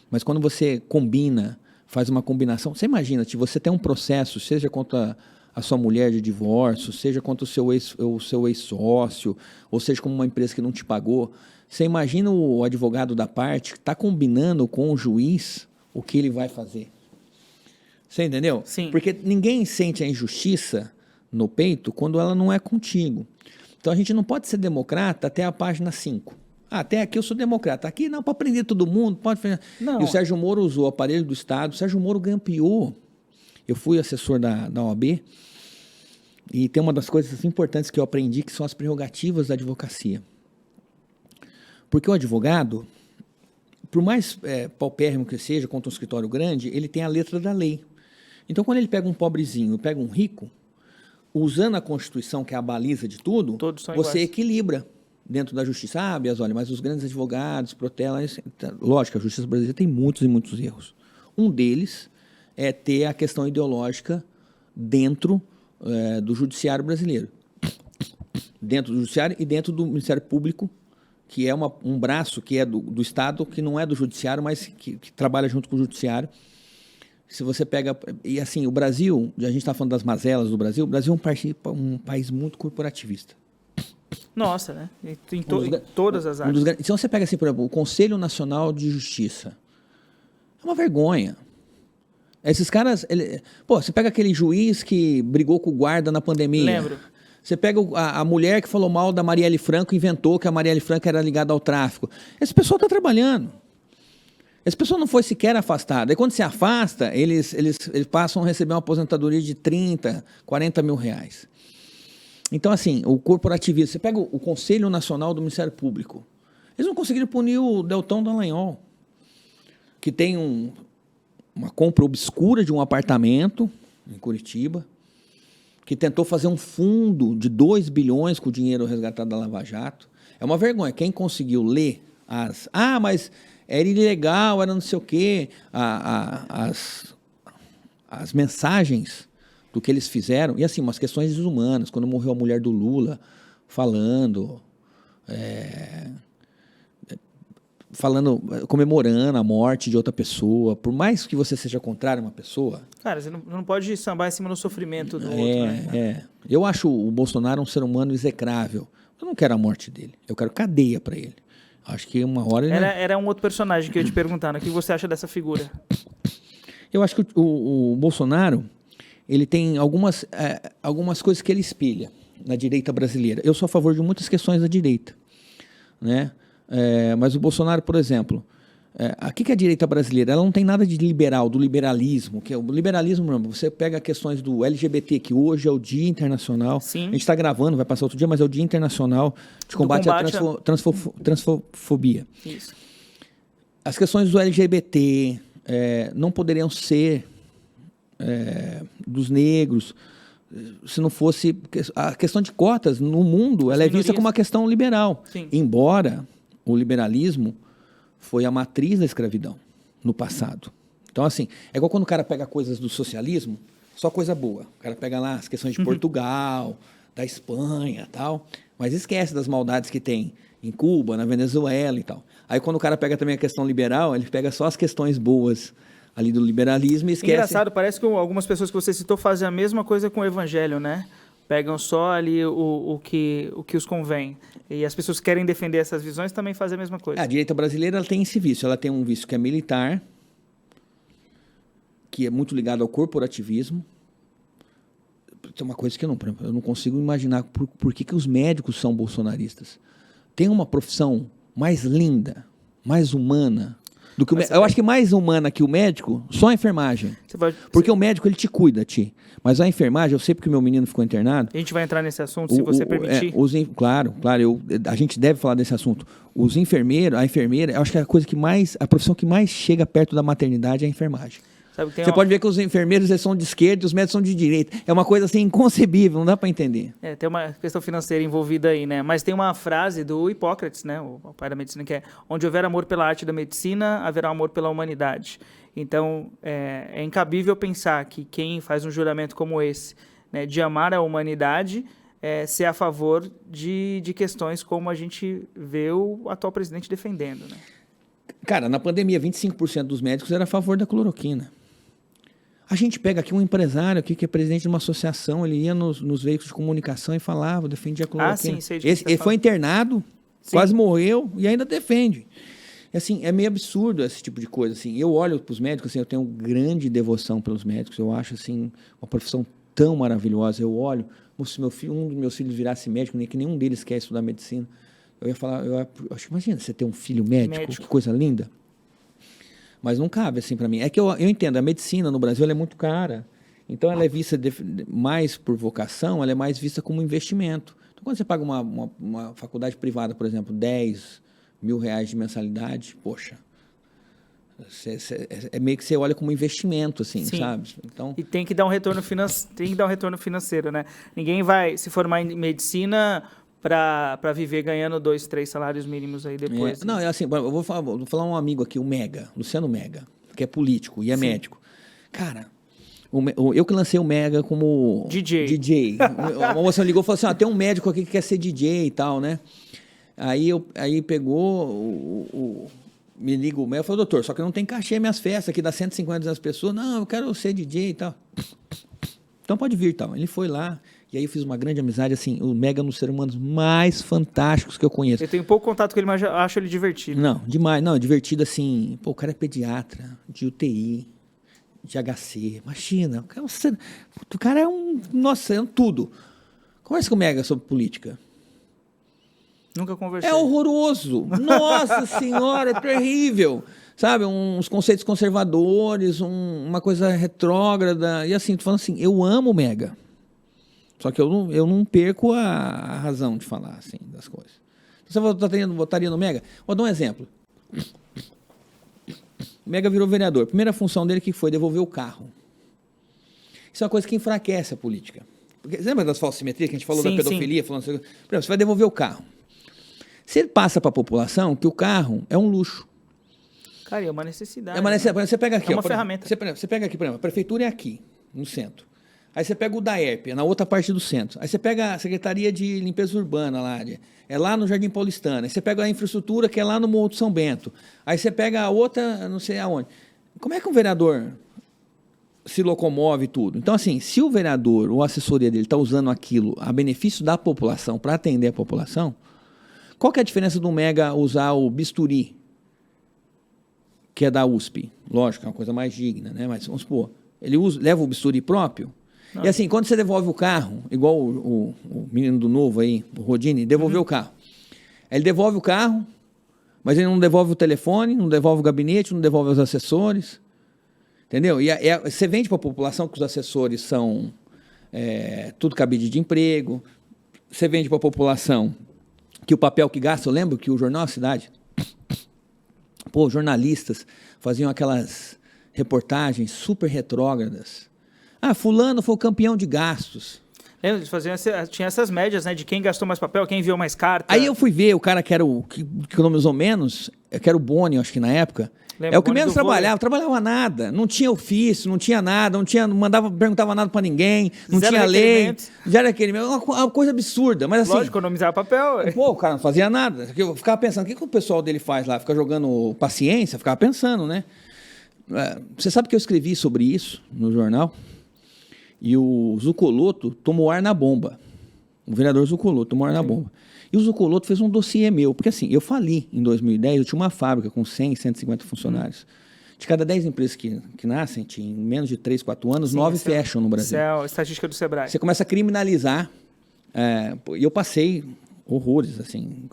mas quando você combina, faz uma combinação, você imagina, se você tem um processo, seja contra a sua mulher de divórcio, seja contra o seu ex-sócio, ou seja como uma empresa que não te pagou, você imagina o advogado da parte que está combinando com o juiz o que ele vai fazer. Você entendeu? Sim. Porque ninguém sente a injustiça no peito quando ela não é contigo. Então a gente não pode ser democrata até a página 5. Até aqui eu sou democrata. Aqui não, para prender todo mundo, pode fazer. Não. E o Sérgio Moro usou o aparelho do Estado. O Sérgio Moro grampeou. Eu fui assessor da OAB e tem uma das coisas importantes que eu aprendi que são as prerrogativas da advocacia. Porque o advogado, por mais paupérrimo que seja, contra um escritório grande, ele tem a letra da lei. Então, quando ele pega um pobrezinho e pega um rico, usando a Constituição, que é a baliza de tudo, você equilibra dentro da justiça. Olha, mas os grandes advogados protelam... Lógico, a justiça brasileira tem muitos e muitos erros. Um deles é ter a questão ideológica dentro do judiciário brasileiro. Dentro do judiciário e dentro do Ministério Público, que é um braço que é do Estado, que não é do judiciário, mas que trabalha junto com o judiciário. Se você pega... E assim, o Brasil, a gente está falando das mazelas do Brasil, o Brasil é um país muito corporativista. Nossa, né? Em todas as áreas. Então você pega assim, por exemplo, o Conselho Nacional de Justiça. É uma vergonha. Esses caras... você pega aquele juiz que brigou com o guarda na pandemia. Lembro. Você pega a mulher que falou mal da Marielle Franco, inventou que a Marielle Franco era ligada ao tráfico. Esse pessoal está trabalhando. Esse pessoal não foi sequer afastado. Aí quando se afasta, eles passam a receber uma aposentadoria de 30, 40 mil reais. Então, assim, o corporativismo... Você pega o Conselho Nacional do Ministério Público. Eles não conseguiram punir o Deltão Dallagnol, que tem uma compra obscura de um apartamento em Curitiba, que tentou fazer um fundo de 2 bilhões com o dinheiro resgatado da Lava Jato. É uma vergonha. Quem conseguiu ler mas era ilegal, era não sei o quê, as mensagens do que eles fizeram, e assim, umas questões desumanas, quando morreu a mulher do Lula, comemorando a morte de outra pessoa, por mais que você seja contrário a uma pessoa... Cara, você não pode sambar em cima do sofrimento do outro, né? Eu acho o Bolsonaro um ser humano execrável. Eu não quero a morte dele, eu quero cadeia para ele. Acho que uma hora ele... Era um outro personagem que eu ia te perguntar, né? O que você acha dessa figura? Eu acho que o Bolsonaro, ele tem algumas coisas que ele espelha na direita brasileira. Eu sou a favor de muitas questões da direita, né? Mas o Bolsonaro, por exemplo, o que é a direita brasileira? Ela não tem nada de liberal, do liberalismo. Que é o liberalismo, você pega questões do LGBT, que hoje é o Dia Internacional. Sim. A gente está gravando, vai passar outro dia, mas é o Dia Internacional de combate à transfobia. Isso. As questões do LGBT não poderiam ser dos negros se não fosse... A questão de cotas no mundo, ela é vista como uma questão liberal. Sim. Embora o liberalismo foi a matriz da escravidão no passado. Então, assim, é igual quando o cara pega coisas do socialismo, só coisa boa. O cara pega lá as questões de Portugal, da Espanha e tal, mas esquece das maldades que tem em Cuba, na Venezuela e tal. Aí, quando o cara pega também a questão liberal, ele pega só as questões boas ali do liberalismo e esquece... Engraçado, parece que algumas pessoas que você citou fazem a mesma coisa com o evangelho, né? Pegam só ali o que os convém. E as pessoas que querem defender essas visões também fazem a mesma coisa. A direita brasileira ela tem esse vício. Ela tem um vício que é militar, que é muito ligado ao corporativismo. Tem uma coisa que eu não consigo imaginar por que os médicos são bolsonaristas. Tem uma profissão mais linda, mais humana do que o médico. Eu acho que mais humana que o médico, só a enfermagem. Porque o médico, ele te cuida, mas a enfermagem, eu sei porque o meu menino ficou internado. A gente vai entrar nesse assunto, se você permitir. Claro, a gente deve falar desse assunto. Os enfermeiros, a enfermeira, eu acho que a profissão que mais chega perto da maternidade é a enfermagem. Você pode ver que os enfermeiros eles são de esquerda e os médicos são de direita. É uma coisa assim inconcebível, não dá para entender. Tem uma questão financeira envolvida aí, né? Mas tem uma frase do Hipócrates, né? O pai da medicina, que é: onde houver amor pela arte da medicina, haverá amor pela humanidade. Então, é incabível pensar que quem faz um juramento como esse, né, de amar a humanidade, ser a favor de questões como a gente vê o atual presidente defendendo, né? Cara, na pandemia, 25% dos médicos eram a favor da cloroquina. A gente pega aqui um empresário aqui que é presidente de uma associação, ele ia nos veículos de comunicação e falava, defendia a cloroquina. Sim, sei de ele foi internado, quase morreu e ainda defende. Assim, é meio absurdo esse tipo de coisa. Assim. Eu olho para os médicos, assim, eu tenho grande devoção pelos médicos, eu acho assim, uma profissão tão maravilhosa. Eu olho, se um dos meus filhos virasse médico, nem que nenhum deles quer estudar medicina, eu ia falar, eu acho que imagina você ter um filho médico, que coisa linda. Mas não cabe assim para mim. É que eu entendo, a medicina no Brasil ela é muito cara. Então ela é vista mais por vocação, ela é mais vista como investimento. Então quando você paga uma faculdade privada, por exemplo, R$10 mil de mensalidade, poxa, é meio que você olha como investimento, assim, sabe? Então... E tem que dar um retorno financeiro, né? Ninguém vai se formar em medicina para viver ganhando 2, 3 salários mínimos aí depois. Não, é assim, eu vou falar um amigo aqui, o Mega, Luciano Mega, que é político e é médico. Cara, eu que lancei o Mega como DJ. Uma moça ligou e falou assim, tem um médico aqui que quer ser DJ e tal, né? Aí pegou, me liga o Mega e falou, doutor, só que não tem cachê minhas festas, aqui dá 150 pessoas. Não, eu quero ser DJ e tal. Então pode vir e tal. Ele foi lá. E aí eu fiz uma grande amizade, assim, o Mega é um dos seres humanos mais fantásticos que eu conheço. Eu tenho pouco contato com ele, mas eu acho ele divertido. Não, demais. Não, divertido assim, o cara é pediatra, de UTI, de HC, imagina, o cara é nossa, é um tudo. Conversa com o Mega sobre política. Nunca conversei. É horroroso. Nossa senhora, é terrível. Sabe, uns conceitos conservadores, uma coisa retrógrada, e assim, tô falando assim, eu amo o Mega. Só que eu não perco a razão de falar assim, das coisas. Você votaria no Mega? Vou dar um exemplo. O Mega virou vereador. A primeira função dele que foi devolver o carro. Isso é uma coisa que enfraquece a política. Porque, lembra das falsimetrias que a gente falou da pedofilia? Falando assim, por exemplo, você vai devolver o carro. Se ele passa para a população que o carro é um luxo. Cara, é uma necessidade. Você pega aqui. É uma ferramenta. Você pega aqui, por exemplo, a prefeitura é aqui, no centro. Aí você pega o DAERP, na outra parte do centro. Aí você pega a Secretaria de Limpeza Urbana, é lá no Jardim Paulistano. Aí você pega a infraestrutura, que é lá no Morro do São Bento. Aí você pega a outra, não sei aonde. Como é que um vereador se locomove e tudo. Então, assim, se o vereador ou a assessoria dele está usando aquilo a benefício da população para atender a população, qual que é a diferença do Mega usar o bisturi, que é da USP? Lógico, é uma coisa mais digna, né? Mas vamos supor, ele leva o bisturi próprio. Não. E assim, quando você devolve o carro, igual o menino do novo aí, o Rodini, devolveu o carro. Ele devolve o carro, mas ele não devolve o telefone, não devolve o gabinete, não devolve os assessores. Entendeu? E você vende para a população que os assessores são tudo cabide de emprego. Você vende para a população que o papel que gasta, eu lembro que o Jornal Cidade, jornalistas faziam aquelas reportagens super retrógradas. Fulano foi o campeão de gastos. Eles faziam, tinha essas médias, né, de quem gastou mais papel, quem enviou mais carta. Aí eu fui ver o cara que era que economizou menos, que era o Boni, acho que na época. Lembra, o que menos trabalhava nada, não tinha ofício, não tinha nada, não perguntava nada para ninguém, não tinha lei, já era aquele uma coisa absurda, mas assim... Lógico, economizar papel. O cara não fazia nada, eu ficava pensando, o que o pessoal dele faz lá? Fica jogando paciência? Ficava pensando, né? Você sabe que eu escrevi sobre isso no jornal? E o Zucoloto tomou ar na bomba, o vereador Zucoloto tomou ar na bomba. E o Zucoloto fez um dossiê meu, porque assim, eu fali em 2010, eu tinha uma fábrica com 100, 150 funcionários. De cada 10 empresas que nascem, em menos de 3, 4 anos, 9 fecham no Brasil. Isso é a estatística do Sebrae. Você começa a criminalizar, e eu passei horrores, assim,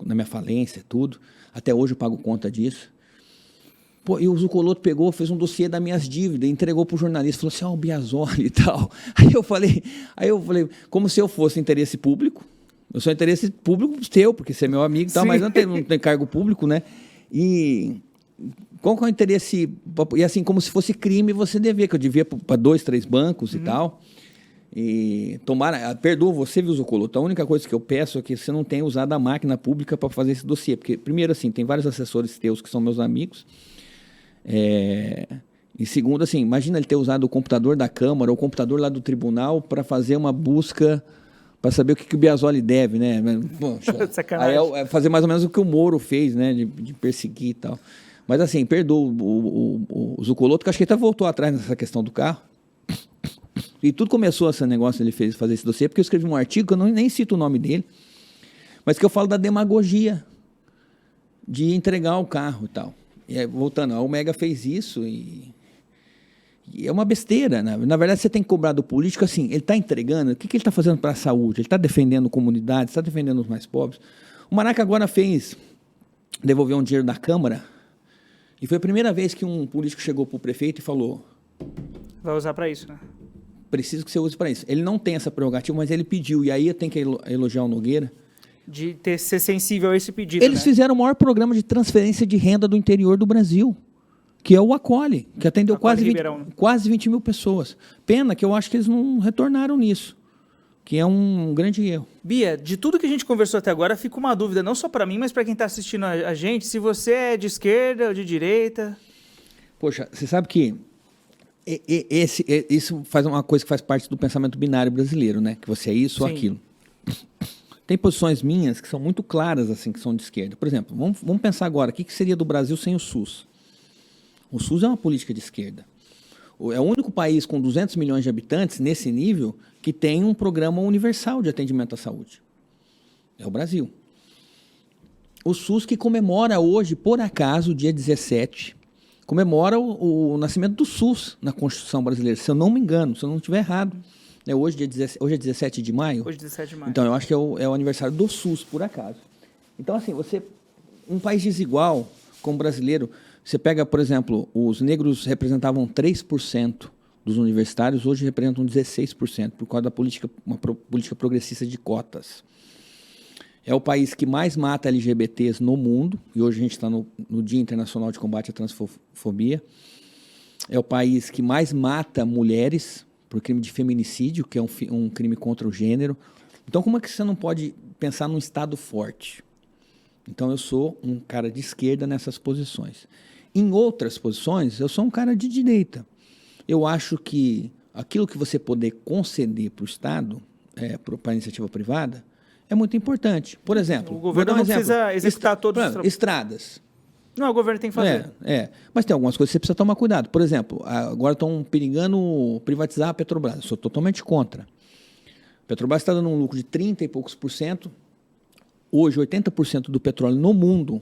na minha falência, tudo. Até hoje eu pago conta disso. E o Zucoloto pegou, fez um dossiê das minhas dívidas, entregou para o jornalista, falou assim, o Biasoli e tal. Aí eu falei, como se eu fosse interesse público. Eu sou interesse público teu, porque você é meu amigo e tal, mas não tem cargo público, né? E qual que é o interesse? E assim, como se fosse crime você dever, que eu devia para 2, 3 bancos e tal. E perdoa você, viu, Zucoloto? A única coisa que eu peço é que você não tenha usado a máquina pública para fazer esse dossiê. Porque, primeiro, assim, tem vários assessores teus que são meus amigos. E segundo, assim, imagina ele ter usado o computador da Câmara ou o computador lá do tribunal para fazer uma busca para saber o que o Biasoli deve, né? Poxa, sacanagem. Aí fazer mais ou menos o que o Moro fez, né? De perseguir e tal. Mas assim, perdoa o Zucoloto, que acho que ele até voltou atrás nessa questão do carro. E tudo começou esse negócio, ele fez fazer esse dossiê, porque eu escrevi um artigo, que eu nem cito o nome dele, mas que eu falo da demagogia de entregar o carro e tal. E aí, voltando, a Omega fez isso e é uma besteira, né? Na verdade, você tem que cobrar do político, assim, ele está entregando, o que ele está fazendo para a saúde? Ele está defendendo comunidades, está defendendo os mais pobres. O Maraca agora devolveu um dinheiro da Câmara, e foi a primeira vez que um político chegou para o prefeito e falou... Vai usar para isso, né? Preciso que você use para isso. Ele não tem essa prerrogativa, mas ele pediu, e aí eu tenho que elogiar o Nogueira. De ser sensível a esse pedido, Eles fizeram o maior programa de transferência de renda do interior do Brasil, que é o Acolhe, que atendeu quase 20 mil pessoas. Pena que eu acho que eles não retornaram nisso, que é um grande erro. Bia, de tudo que a gente conversou até agora, fica uma dúvida, não só para mim, mas para quem está assistindo a gente, se você é de esquerda ou de direita. Poxa, você sabe que isso faz uma coisa que faz parte do pensamento binário brasileiro, né? Que você é isso ou aquilo. Tem posições minhas que são muito claras, assim, que são de esquerda. Por exemplo, vamos pensar agora, o que seria do Brasil sem o SUS? O SUS é uma política de esquerda. É o único país com 200 milhões de habitantes, nesse nível, que tem um programa universal de atendimento à saúde. É o Brasil. O SUS que comemora hoje, por acaso, dia 17, comemora o nascimento do SUS na Constituição brasileira, se eu não me engano, se eu não estiver errado. Hoje é 17 de maio? Hoje é 17 de maio. Então, eu acho que é o aniversário do SUS, por acaso. Então, assim, um país desigual, como brasileiro, você pega, por exemplo, os negros representavam 3% dos universitários, hoje representam 16%, por causa da uma política progressista de cotas. É o país que mais mata LGBTs no mundo, e hoje a gente está no Dia Internacional de Combate à Transfobia. É o país que mais mata mulheres por crime de feminicídio, que é um crime contra o gênero. Então, como é que você não pode pensar num Estado forte? Então, eu sou um cara de esquerda nessas posições. Em outras posições, eu sou um cara de direita. Eu acho que aquilo que você poder conceder para o Estado, para a iniciativa privada, é muito importante. Por exemplo... O governo não precisa executar todos os... Estradas. Não, o governo tem que fazer. Mas tem algumas coisas que você precisa tomar cuidado. Por exemplo, agora estão perigando privatizar a Petrobras. Eu sou totalmente contra. A Petrobras está dando um lucro de 30 e poucos por cento. Hoje, 80% do petróleo no mundo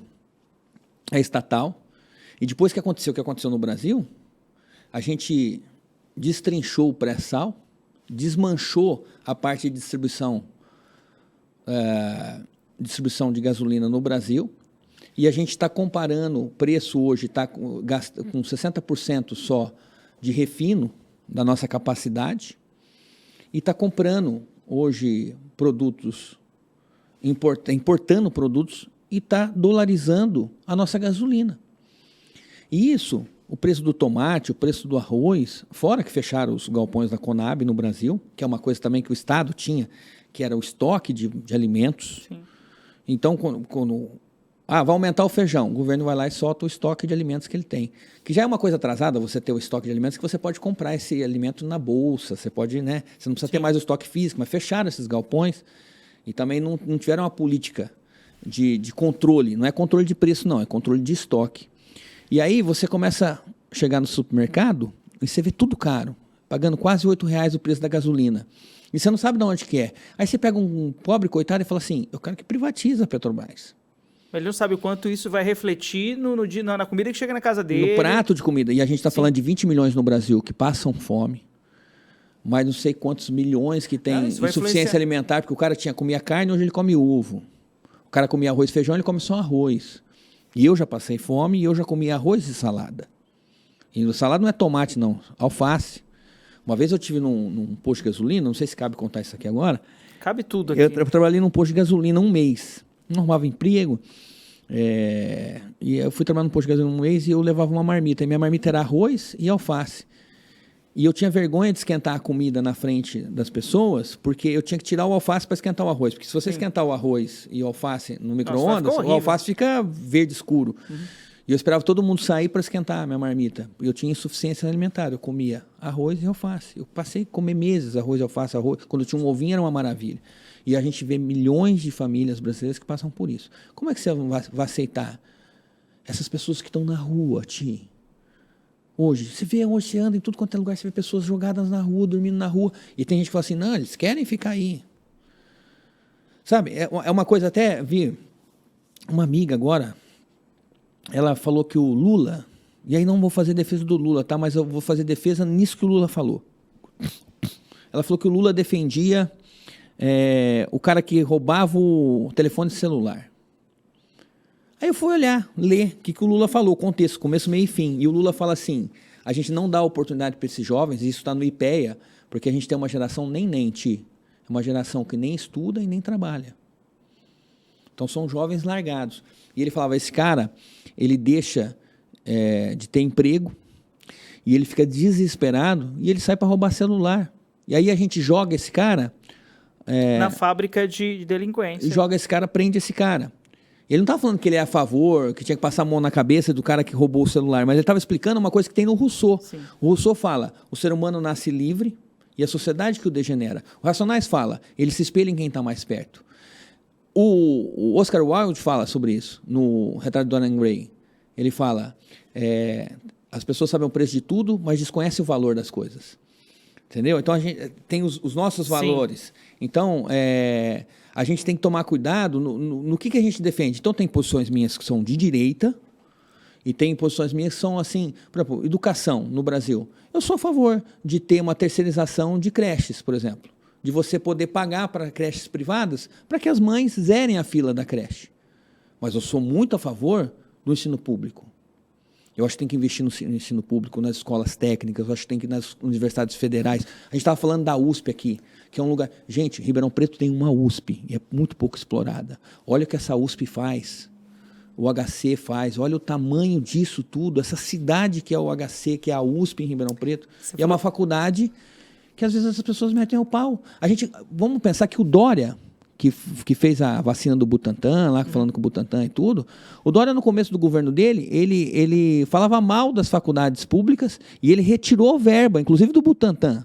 é estatal. E depois que aconteceu o que aconteceu no Brasil, a gente destrinchou o pré-sal, desmanchou a parte de distribuição de gasolina no Brasil. E a gente está comparando, o preço hoje está com 60% só de refino da nossa capacidade e está comprando hoje produtos, importando produtos e está dolarizando a nossa gasolina. E isso, o preço do tomate, o preço do arroz, fora que fecharam os galpões da Conab no Brasil, que é uma coisa também que o Estado tinha, que era o estoque de alimentos. Sim. Então, quando vai aumentar o feijão. O governo vai lá e solta o estoque de alimentos que ele tem. Que já é uma coisa atrasada, você ter o estoque de alimentos, que você pode comprar esse alimento na bolsa, você pode, né? Você não precisa ter mais o estoque físico, mas fecharam esses galpões e também não tiveram uma política de controle. Não é controle de preço, não, é controle de estoque. E aí você começa a chegar no supermercado e você vê tudo caro, pagando quase R$8 o preço da gasolina. E você não sabe de onde que é. Aí você pega um pobre coitado e fala assim, eu quero que privatize a Petrobras. Ele não sabe o quanto isso vai refletir na comida que chega na casa dele. No prato de comida. E a gente está falando de 20 milhões no Brasil que passam fome, mas não sei quantos milhões que tem insuficiência alimentar, porque o cara comia carne, hoje ele come ovo. O cara comia arroz e feijão, ele come só arroz. E eu já passei fome e eu já comi arroz e salada. E o salada não é tomate, não. Alface. Uma vez eu estive num posto de gasolina, não sei se cabe contar isso aqui agora. Cabe tudo aqui. Eu trabalhei num posto de gasolina um mês. Não arrumava emprego. E eu fui trabalhar no posto de gasolina um mês e eu levava uma marmita. E minha marmita era arroz e alface. E eu tinha vergonha de esquentar a comida na frente das pessoas, porque eu tinha que tirar o alface para esquentar o arroz. Porque se você esquentar o arroz e o alface no micro-ondas, o alface fica verde escuro. Uhum. E eu esperava todo mundo sair para esquentar a minha marmita. Eu tinha insuficiência alimentar. Eu comia arroz e alface. Eu passei a comer meses arroz e alface. Quando eu tinha um ovinho era uma maravilha. E a gente vê milhões de famílias brasileiras que passam por isso. Como é que você vai aceitar essas pessoas que estão na rua, Ti? Hoje, você anda em tudo quanto é lugar, você vê pessoas jogadas na rua, dormindo na rua. E tem gente que fala assim, não, eles querem ficar aí. Sabe, é uma coisa até, vi uma amiga agora, ela falou que o Lula, e aí não vou fazer defesa do Lula, tá? Mas eu vou fazer defesa nisso que o Lula falou. Ela falou que o Lula defendia o cara que roubava o telefone celular. Aí eu fui olhar, ler o que o Lula falou, contexto, começo, meio e fim. E o Lula fala assim, a gente não dá oportunidade para esses jovens, e isso está no IPEA, porque a gente tem uma geração Ti. É uma geração que nem estuda e nem trabalha. Então são jovens largados. E ele falava, esse cara, ele deixa de ter emprego, e ele fica desesperado, e ele sai para roubar celular. E aí a gente joga esse cara... na fábrica de delinquência. Joga esse cara, prende esse cara. Ele não estava falando que ele é a favor, que tinha que passar a mão na cabeça do cara que roubou o celular, mas ele estava explicando uma coisa que tem no Rousseau. Sim. O Rousseau fala, o ser humano nasce livre e a sociedade que o degenera. O Racionais fala, ele se espelha em quem está mais perto. O Oscar Wilde fala sobre isso, no Retrato de Dorian Gray. Ele fala, as pessoas sabem o preço de tudo, mas desconhecem o valor das coisas. Entendeu? Então, a gente tem os nossos valores. Sim. Então, a gente tem que tomar cuidado no que a gente defende. Então, tem posições minhas que são de direita e tem posições minhas que são assim... Por exemplo, educação no Brasil. Eu sou a favor de ter uma terceirização de creches, por exemplo. De você poder pagar para creches privadas para que as mães zerem a fila da creche. Mas eu sou muito a favor do ensino público. Eu acho que tem que investir no ensino público, nas escolas técnicas, eu acho que tem que ir nas universidades federais. A gente estava falando da USP aqui, que é um lugar... Gente, Ribeirão Preto tem uma USP e é muito pouco explorada. Olha o que essa USP faz, o HC faz, olha o tamanho disso tudo, essa cidade que é o HC, que é a USP em Ribeirão Preto. E é uma faculdade que às vezes as pessoas metem o pau. Vamos pensar que o Dória... Que fez a vacina do Butantan, lá falando com o Butantan e tudo, o Dória, no começo do governo dele, ele falava mal das faculdades públicas e ele retirou verba, inclusive do Butantan.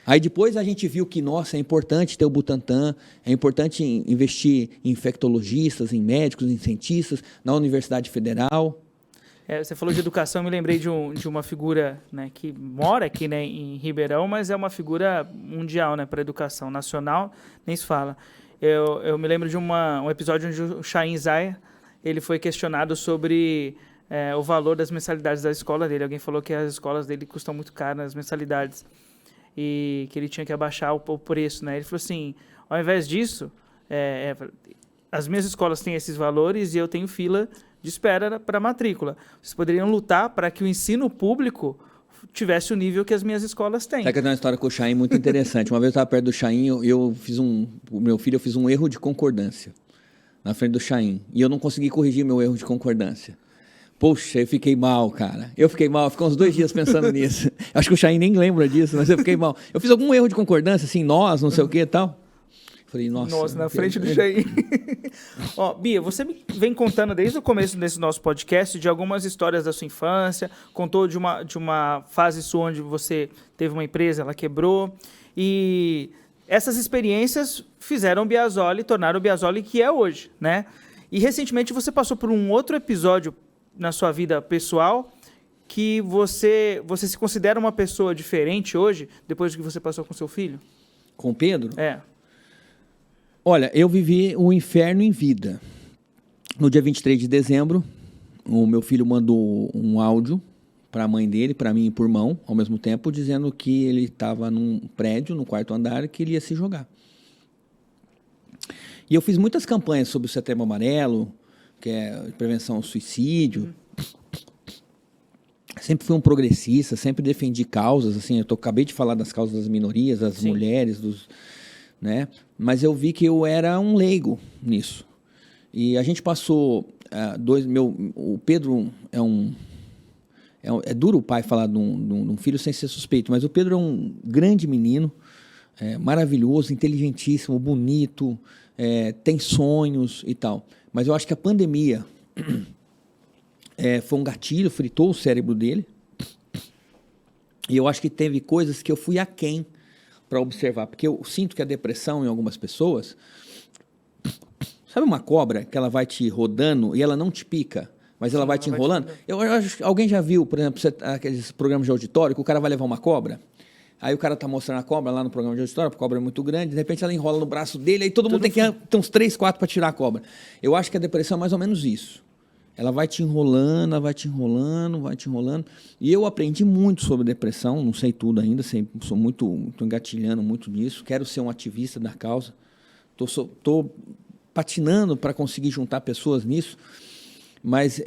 Aí depois a gente viu que, nossa, é importante ter o Butantan, é importante investir em infectologistas, em médicos, em cientistas, na Universidade Federal. Você falou de educação, me lembrei de uma figura, né, que mora aqui, né, em Ribeirão, mas é uma figura mundial, né, para a educação nacional, nem se fala. Eu me lembro de um episódio onde o Chaim Zaya, ele foi questionado sobre o valor das mensalidades da escola dele. Alguém falou que as escolas dele custam muito caro as mensalidades e que ele tinha que abaixar o preço, né? Ele falou assim, ao invés disso, as minhas escolas têm esses valores e eu tenho fila de espera para matrícula. Vocês poderiam lutar para que o ensino público tivesse o nível que as minhas escolas têm. Sabe que tem uma história com o Chaim muito interessante. Uma vez eu estava perto do Chaim, o meu filho, eu fiz um erro de concordância na frente do Chaim. E eu não consegui corrigir meu erro de concordância. Poxa, eu fiquei mal, cara. Eu fiquei uns 2 dias pensando nisso. Acho que o Chaim nem lembra disso, mas eu fiquei mal. Eu fiz algum erro de concordância, assim, nós, não sei o que e tal. Falei, nossa. Na frente do Chaim. Ó, Bia, você vem contando desde o começo desse nosso podcast de algumas histórias da sua infância, contou de uma fase sua onde você teve uma empresa, ela quebrou, e essas experiências fizeram o Biasoli, tornaram o Biasoli que é hoje, né? E recentemente você passou por um outro episódio na sua vida pessoal que você se considera uma pessoa diferente hoje, depois do que você passou com seu filho? Com o Pedro? É. Olha, eu vivi um inferno em vida. No dia 23 de dezembro, o meu filho mandou um áudio para a mãe dele, para mim e por mão, ao mesmo tempo, dizendo que ele estava num prédio, no 4º andar, que ele ia se jogar. E eu fiz muitas campanhas sobre o Setembro Amarelo, que é prevenção ao suicídio. Sempre fui um progressista, sempre defendi causas, assim, acabei de falar das causas das minorias, das Sim. mulheres, né? Mas eu vi que eu era um leigo nisso. E a gente passou o Pedro é duro o pai falar de um filho sem ser suspeito, mas o Pedro é um grande menino, maravilhoso, inteligentíssimo, bonito, tem sonhos e tal. Mas eu acho que a pandemia foi um gatilho, fritou o cérebro dele. E eu acho que teve coisas que eu fui aquém para observar, porque eu sinto que a depressão em algumas pessoas, sabe uma cobra que ela vai te rodando e ela não te pica, mas ela vai te enrolando? Eu acho que alguém já viu, por exemplo, aqueles programas de auditório que o cara vai levar uma cobra, aí o cara tá mostrando a cobra lá no programa de auditório, a cobra é muito grande, de repente ela enrola no braço dele, aí todo mundo tem que ter uns 3, 4 para tirar a cobra. Eu acho que a depressão é mais ou menos isso. Ela vai te enrolando, ela vai te enrolando, vai te enrolando. E eu aprendi muito sobre depressão, não sei tudo ainda, sou muito engatilhando muito nisso, quero ser um ativista da causa. Tô patinando para conseguir juntar pessoas nisso, mas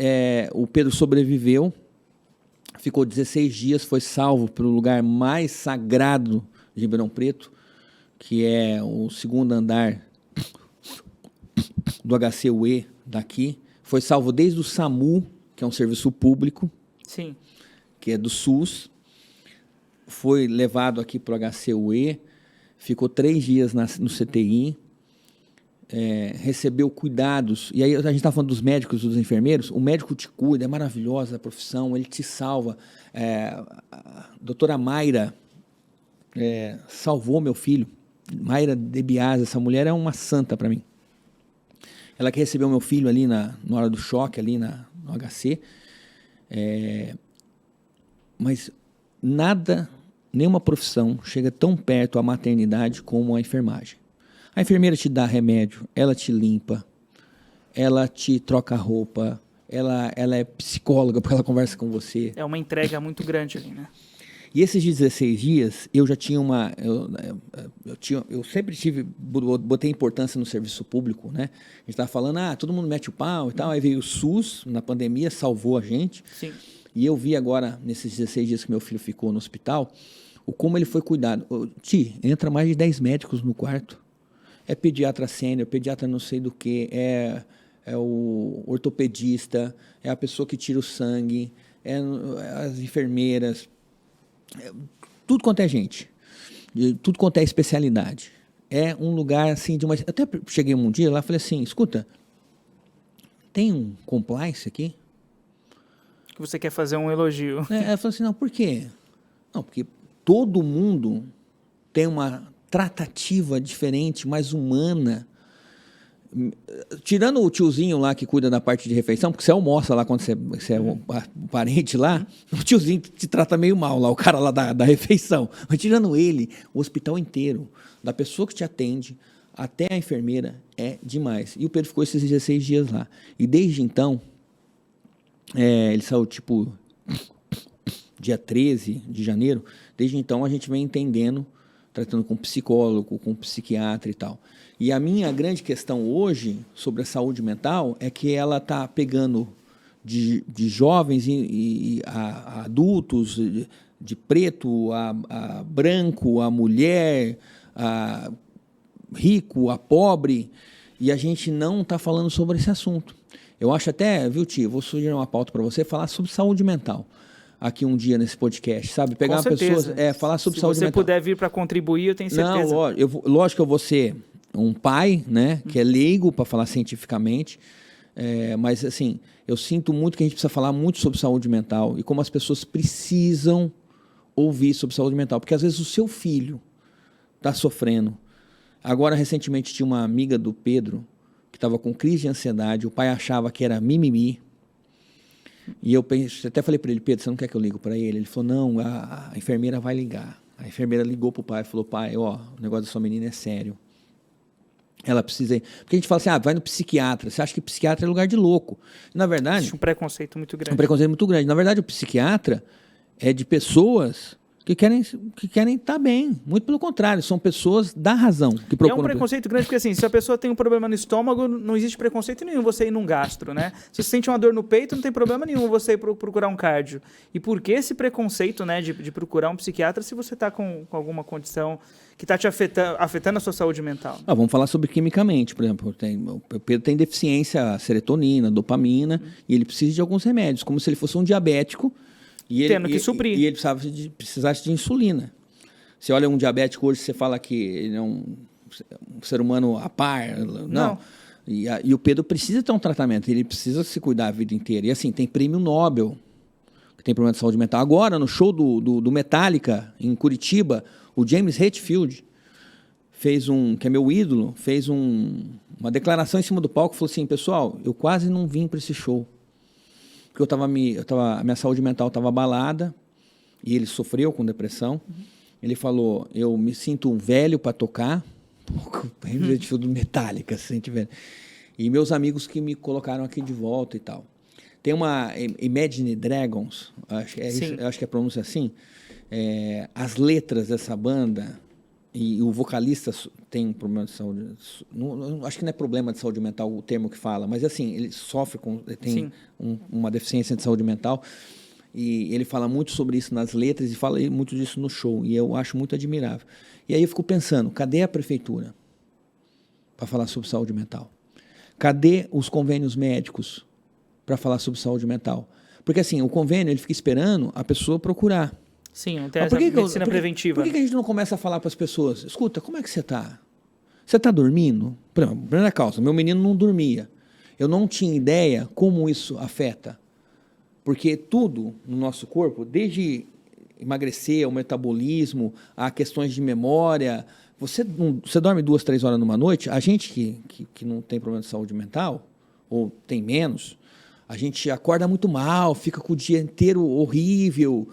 o Pedro sobreviveu, ficou 16 dias, foi salvo pelo lugar mais sagrado de Ribeirão Preto, que é o 2º andar do HCUE daqui. Foi salvo desde o SAMU, que é um serviço público, Sim. que é do SUS. Foi levado aqui para o HCUE, ficou 3 dias no CTI, recebeu cuidados. E aí a gente está falando dos médicos, dos enfermeiros. O médico te cuida, é maravilhosa a profissão, ele te salva. A doutora Mayra salvou meu filho. Mayra de Biase, essa mulher é uma santa para mim. Ela que recebeu meu filho ali na hora do choque, ali no HC. Mas nenhuma profissão chega tão perto à maternidade como a enfermagem. A enfermeira te dá remédio, ela te limpa, ela te troca a roupa, ela é psicóloga porque ela conversa com você. É uma entrega muito grande ali, né? E esses 16 dias, eu já tinha eu sempre botei importância no serviço público, né? A gente estava falando, todo mundo mete o pau e tal, aí veio o SUS, na pandemia, salvou a gente. Sim. E eu vi agora, nesses 16 dias que meu filho ficou no hospital, como ele foi cuidado. Entra mais de 10 médicos no quarto. É pediatra sênior, pediatra não sei do que, é o ortopedista, é a pessoa que tira o sangue, as enfermeiras, tudo quanto é gente, tudo quanto é especialidade. É um lugar assim de uma... Eu até cheguei um dia lá e falei assim, escuta, tem um compliance aqui? Que você quer fazer um elogio. Ela falou assim, não, por quê? Não, porque todo mundo tem uma tratativa diferente, mais humana. Tirando o tiozinho lá que cuida da parte de refeição, porque você almoça lá quando você é um parente lá, o tiozinho te trata meio mal lá, o cara lá da refeição. Mas tirando ele, o hospital inteiro, da pessoa que te atende até a enfermeira, é demais. E o Pedro ficou esses 16 dias lá. E desde então, ele saiu tipo dia 13 de janeiro, desde então a gente vem entendendo, tratando com psicólogo, com psiquiatra e tal. E a minha grande questão hoje sobre a saúde mental é que ela está pegando de jovens a adultos, de preto a branco, a mulher, a rico, a pobre, e a gente não está falando sobre esse assunto. Eu acho até, viu, tio, vou sugerir uma pauta para você, falar sobre saúde mental aqui um dia nesse podcast, sabe? Pegar uma pessoa, falar sobre saúde mental. Se você puder vir para contribuir, eu tenho certeza. Não, lógico que eu vou ser um pai, né, que é leigo para falar cientificamente, mas assim, eu sinto muito que a gente precisa falar muito sobre saúde mental e como as pessoas precisam ouvir sobre saúde mental, porque às vezes o seu filho está sofrendo. Agora, recentemente, tinha uma amiga do Pedro que estava com crise de ansiedade, o pai achava que era mimimi, e eu até falei para ele, Pedro, você não quer que eu ligue para ele? Ele falou, não, a enfermeira vai ligar. A enfermeira ligou para o pai e falou, pai, o negócio da sua menina é sério. Ela precisa ir. Porque a gente fala assim, vai no psiquiatra. Você acha que psiquiatra é lugar de louco. Na verdade... Existe um preconceito muito grande. Um preconceito muito grande. Na verdade, o psiquiatra é de pessoas que querem estar bem. Muito pelo contrário, são pessoas da razão que procuram. É um preconceito grande, porque assim, se a pessoa tem um problema no estômago, não existe preconceito nenhum você ir num gastro, né? Se você sente uma dor no peito, não tem problema nenhum você ir procurar um cardio. E por que esse preconceito, né, de procurar um psiquiatra se você está com alguma condição que está te afetando a sua saúde mental? Vamos falar sobre quimicamente, por exemplo. O Pedro tem deficiência serotonina, dopamina, e ele precisa de alguns remédios, como se ele fosse um diabético. Tendo que suprir. E ele precisasse de insulina. Você olha um diabético hoje, você fala que ele é um ser humano a par. Não. E o Pedro precisa ter um tratamento, ele precisa se cuidar a vida inteira. E assim, tem prêmio Nobel, que tem problema de saúde mental. Agora, no show do Metallica, em Curitiba, o James Hetfield que é meu ídolo, fez uma declaração em cima do palco, falou assim, pessoal, eu quase não vim para esse show. Porque a minha saúde mental estava abalada e ele sofreu com depressão. Ele falou, eu me sinto um velho para tocar, do Metallica, se sente velho. E meus amigos que me colocaram aqui de volta e tal. Tem uma Imagine Dragons, acho que é a pronúncia assim, as letras dessa banda e o vocalista tem problema de saúde, acho que não é problema de saúde mental o termo que fala, mas assim, ele sofre tem uma deficiência de saúde mental e ele fala muito sobre isso nas letras e fala muito disso no show e eu acho muito admirável. E aí eu fico pensando, cadê a prefeitura para falar sobre saúde mental? Cadê os convênios médicos para falar sobre saúde mental? Porque assim, o convênio ele fica esperando a pessoa procurar. Sim, tem essa medicina preventiva. Por que a gente não começa a falar para as pessoas? Escuta, como é que você está? Você está dormindo? Primeira causa, meu menino não dormia. Eu não tinha ideia como isso afeta. Porque tudo no nosso corpo, desde emagrecer, o metabolismo, a questões de memória... Você dorme 2, 3 horas numa noite, a gente que não tem problema de saúde mental, ou tem menos... A gente acorda muito mal, fica com o dia inteiro horrível,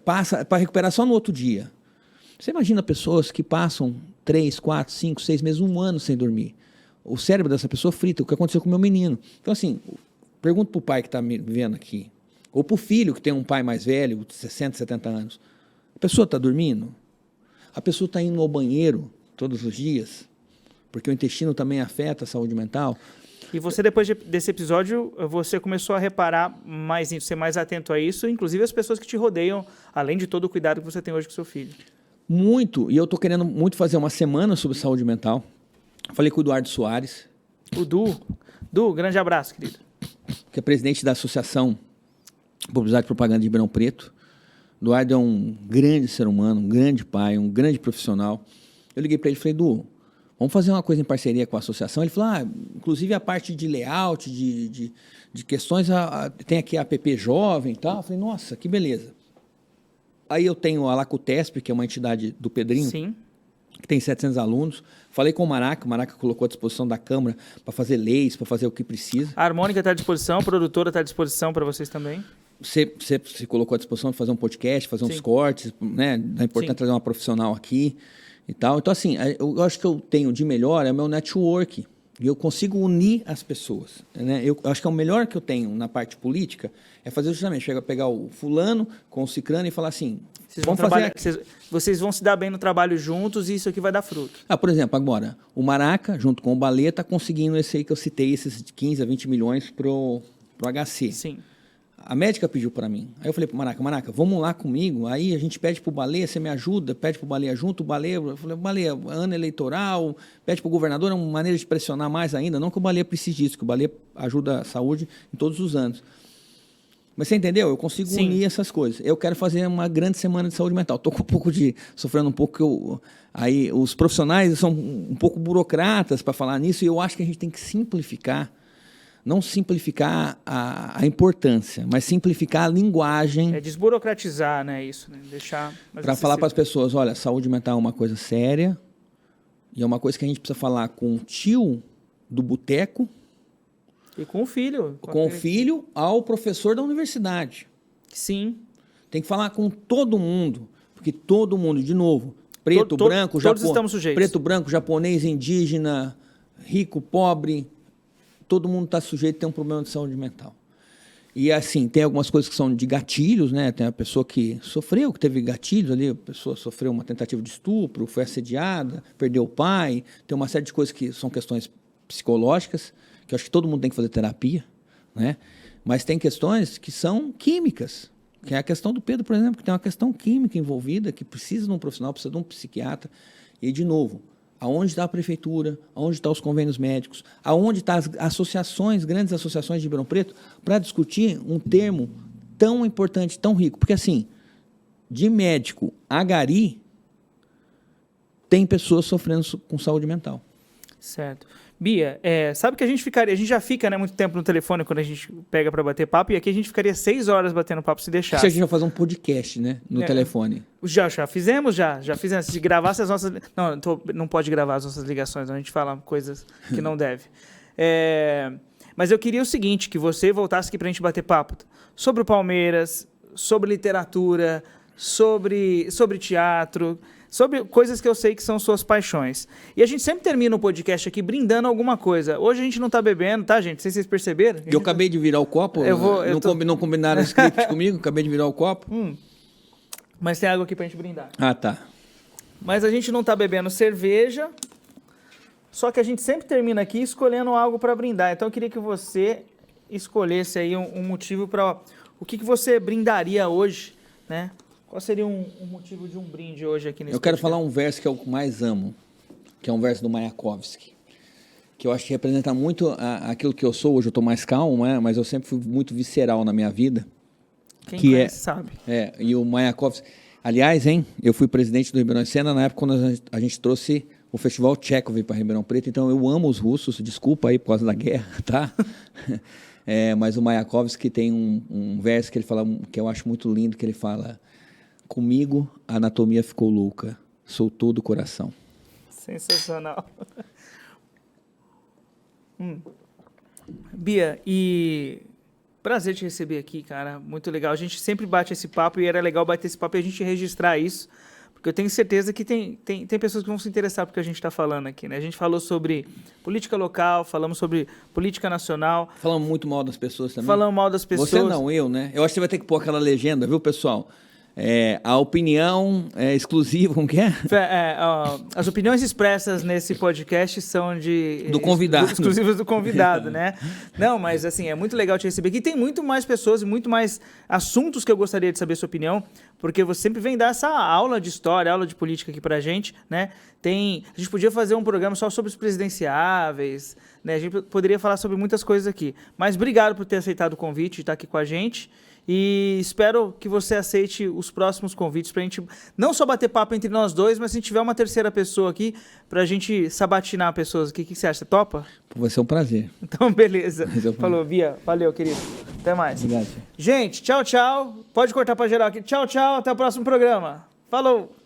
passa para recuperar só no outro dia. Você imagina pessoas que passam 3, 4, 5, 6 meses, 1 ano sem dormir. O cérebro dessa pessoa frita, o que aconteceu com o meu menino. Então, assim, pergunto para o pai que está me vendo aqui, ou para o filho que tem um pai mais velho, de 60, 70 anos. A pessoa está dormindo? A pessoa está indo ao banheiro todos os dias? Porque o intestino também afeta a saúde mental. E você, depois desse episódio, você começou a reparar mais, ser mais atento a isso, inclusive as pessoas que te rodeiam, além de todo o cuidado que você tem hoje com seu filho. Muito, e eu estou querendo muito fazer uma semana sobre saúde mental. Falei com o Eduardo Soares. O Du, grande abraço, querido. Que é presidente da Associação Publicidade e Propaganda de Ribeirão Preto. O Eduardo é um grande ser humano, um grande pai, um grande profissional. Eu liguei para ele e falei, Du, vamos fazer uma coisa em parceria com a associação. Ele falou, inclusive a parte de layout, de questões, tem aqui a app Jovem e tal. Eu falei, nossa, que beleza. Aí eu tenho a Lacutesp, que é uma entidade do Pedrinho. Sim. que tem 700 alunos. Falei com o Maraca colocou à disposição da Câmara para fazer leis, para fazer o que precisa. A Harmônica está à disposição, a produtora está à disposição para vocês também. Você se colocou à disposição de fazer um podcast, fazer uns cortes, né? É importante trazer uma profissional aqui e tal. Então, assim, eu acho que eu tenho de melhor é o meu network. E eu consigo unir as pessoas. Né? Eu acho que é o melhor que eu tenho na parte política é fazer justamente, pegar o fulano com o cicrano e falar assim, vocês vão se dar bem no trabalho juntos e isso aqui vai dar fruto. Por exemplo, agora, o Maraca, junto com o Balê, está conseguindo esse aí que eu citei, esses 15 a 20 milhões pro HC. Sim. A médica pediu para mim. Aí eu falei pro Maraca, vamos lá comigo. Aí a gente pede pro Balê, você me ajuda, pede pro Balê junto. O Balê, eu falei, Balê, ano eleitoral, pede pro governador, é uma maneira de pressionar mais ainda. Não que o Balê precise disso, que o Balê ajuda a saúde em todos os anos. Mas você entendeu? Eu consigo unir essas coisas. Eu quero fazer uma grande semana de saúde mental. Estou com um pouco sofrendo um pouco, aí os profissionais são um pouco burocratas para falar nisso, e eu acho que a gente tem que simplificar. Não simplificar a importância, mas simplificar a linguagem. É desburocratizar, né, isso, né? Deixar para falar para as pessoas, olha, saúde mental é uma coisa séria e é uma coisa que a gente precisa falar com o tio do boteco e com o filho. Com o filho ao professor da universidade. Sim. Tem que falar com todo mundo, porque todo mundo, de novo, preto, branco, todos estamos sujeitos. Preto, branco, japonês, indígena, rico, pobre, todo mundo está sujeito a ter um problema de saúde mental. E assim, tem algumas coisas que são de gatilhos, né? Tem a pessoa que sofreu, que teve gatilhos ali, a pessoa sofreu uma tentativa de estupro, foi assediada, perdeu o pai, tem uma série de coisas que são questões psicológicas, que eu acho que todo mundo tem que fazer terapia, né? Mas tem questões que são químicas, que é a questão do Pedro, por exemplo, que tem uma questão química envolvida, que precisa de um profissional, precisa de um psiquiatra. E, de novo, aonde está a prefeitura, aonde estão os convênios médicos, aonde estão as associações, grandes associações de Ribeirão Preto, para discutir um termo tão importante, tão rico. Porque, assim, de médico a gari, tem pessoas sofrendo com saúde mental. Certo. Bia, sabe que a gente já fica, né, muito tempo no telefone quando a gente pega para bater papo, e aqui a gente ficaria 6 horas batendo papo se deixasse. A gente vai fazer um podcast, né, no telefone. Já fizemos. Se gravasse as nossas... Não pode gravar as nossas ligações, a gente fala coisas que não deve. Mas eu queria o seguinte, que você voltasse aqui pra gente bater papo sobre o Palmeiras, sobre literatura, sobre teatro, sobre coisas que eu sei que são suas paixões. E a gente sempre termina o podcast aqui brindando alguma coisa. Hoje a gente não tá bebendo, tá, gente? Não sei se vocês perceberam. Eu acabei de virar o copo. Não combinaram o script comigo, acabei de virar o copo. Mas tem água aqui pra gente brindar. Ah, tá. Mas a gente não tá bebendo cerveja, só que a gente sempre termina aqui escolhendo algo para brindar. Então eu queria que você escolhesse aí um motivo para... O que você brindaria hoje, né? Qual seria um motivo de um brinde hoje aqui nesse Eu quero falar um verso que eu mais amo, que é um verso do Mayakovsky, que eu acho que representa muito aquilo que eu sou. Hoje eu estou mais calmo, né? Mas eu sempre fui muito visceral na minha vida. Quem conhece sabe. E o Mayakovsky... Aliás, eu fui presidente do Ribeirão Cena na época quando a gente trouxe o Festival Tchekov para Ribeirão Preto, então eu amo os russos, desculpa aí por causa da guerra, tá? Mas o Mayakovsky tem um verso que ele fala, que eu acho muito lindo, que ele fala: comigo a anatomia ficou louca, sou todo coração. Sensacional. Bia, e prazer te receber aqui, cara, muito legal. A gente sempre bate esse papo e era legal bater esse papo e a gente registrar isso, porque eu tenho certeza que tem pessoas que vão se interessar porque a gente está falando aqui, né? A gente falou sobre política local, falamos sobre política nacional. Falamos muito mal das pessoas também. Falamos mal das pessoas. Você não, eu, né? Eu acho que você vai ter que pôr aquela legenda, viu, pessoal? A opinião é exclusiva, como que é? As opiniões expressas nesse podcast são do convidado. Exclusivas do convidado, né? Não, mas assim, é muito legal te receber aqui. Tem muito mais pessoas e muito mais assuntos que eu gostaria de saber a sua opinião, porque você sempre vem dar essa aula de história, aula de política aqui pra gente, né? A gente podia fazer um programa só sobre os presidenciáveis, né? A gente poderia falar sobre muitas coisas aqui. Mas obrigado por ter aceitado o convite de estar aqui com a gente. E espero que você aceite os próximos convites para a gente não só bater papo entre nós dois, mas se tiver uma terceira pessoa aqui, para a gente sabatinar pessoas aqui. O que você acha? Você topa? Vai ser um prazer. Então, beleza. Falou, Bia. Valeu, querido. Até mais. Obrigado. Gente, tchau, tchau. Pode cortar para geral aqui. Tchau, tchau. Até o próximo programa. Falou.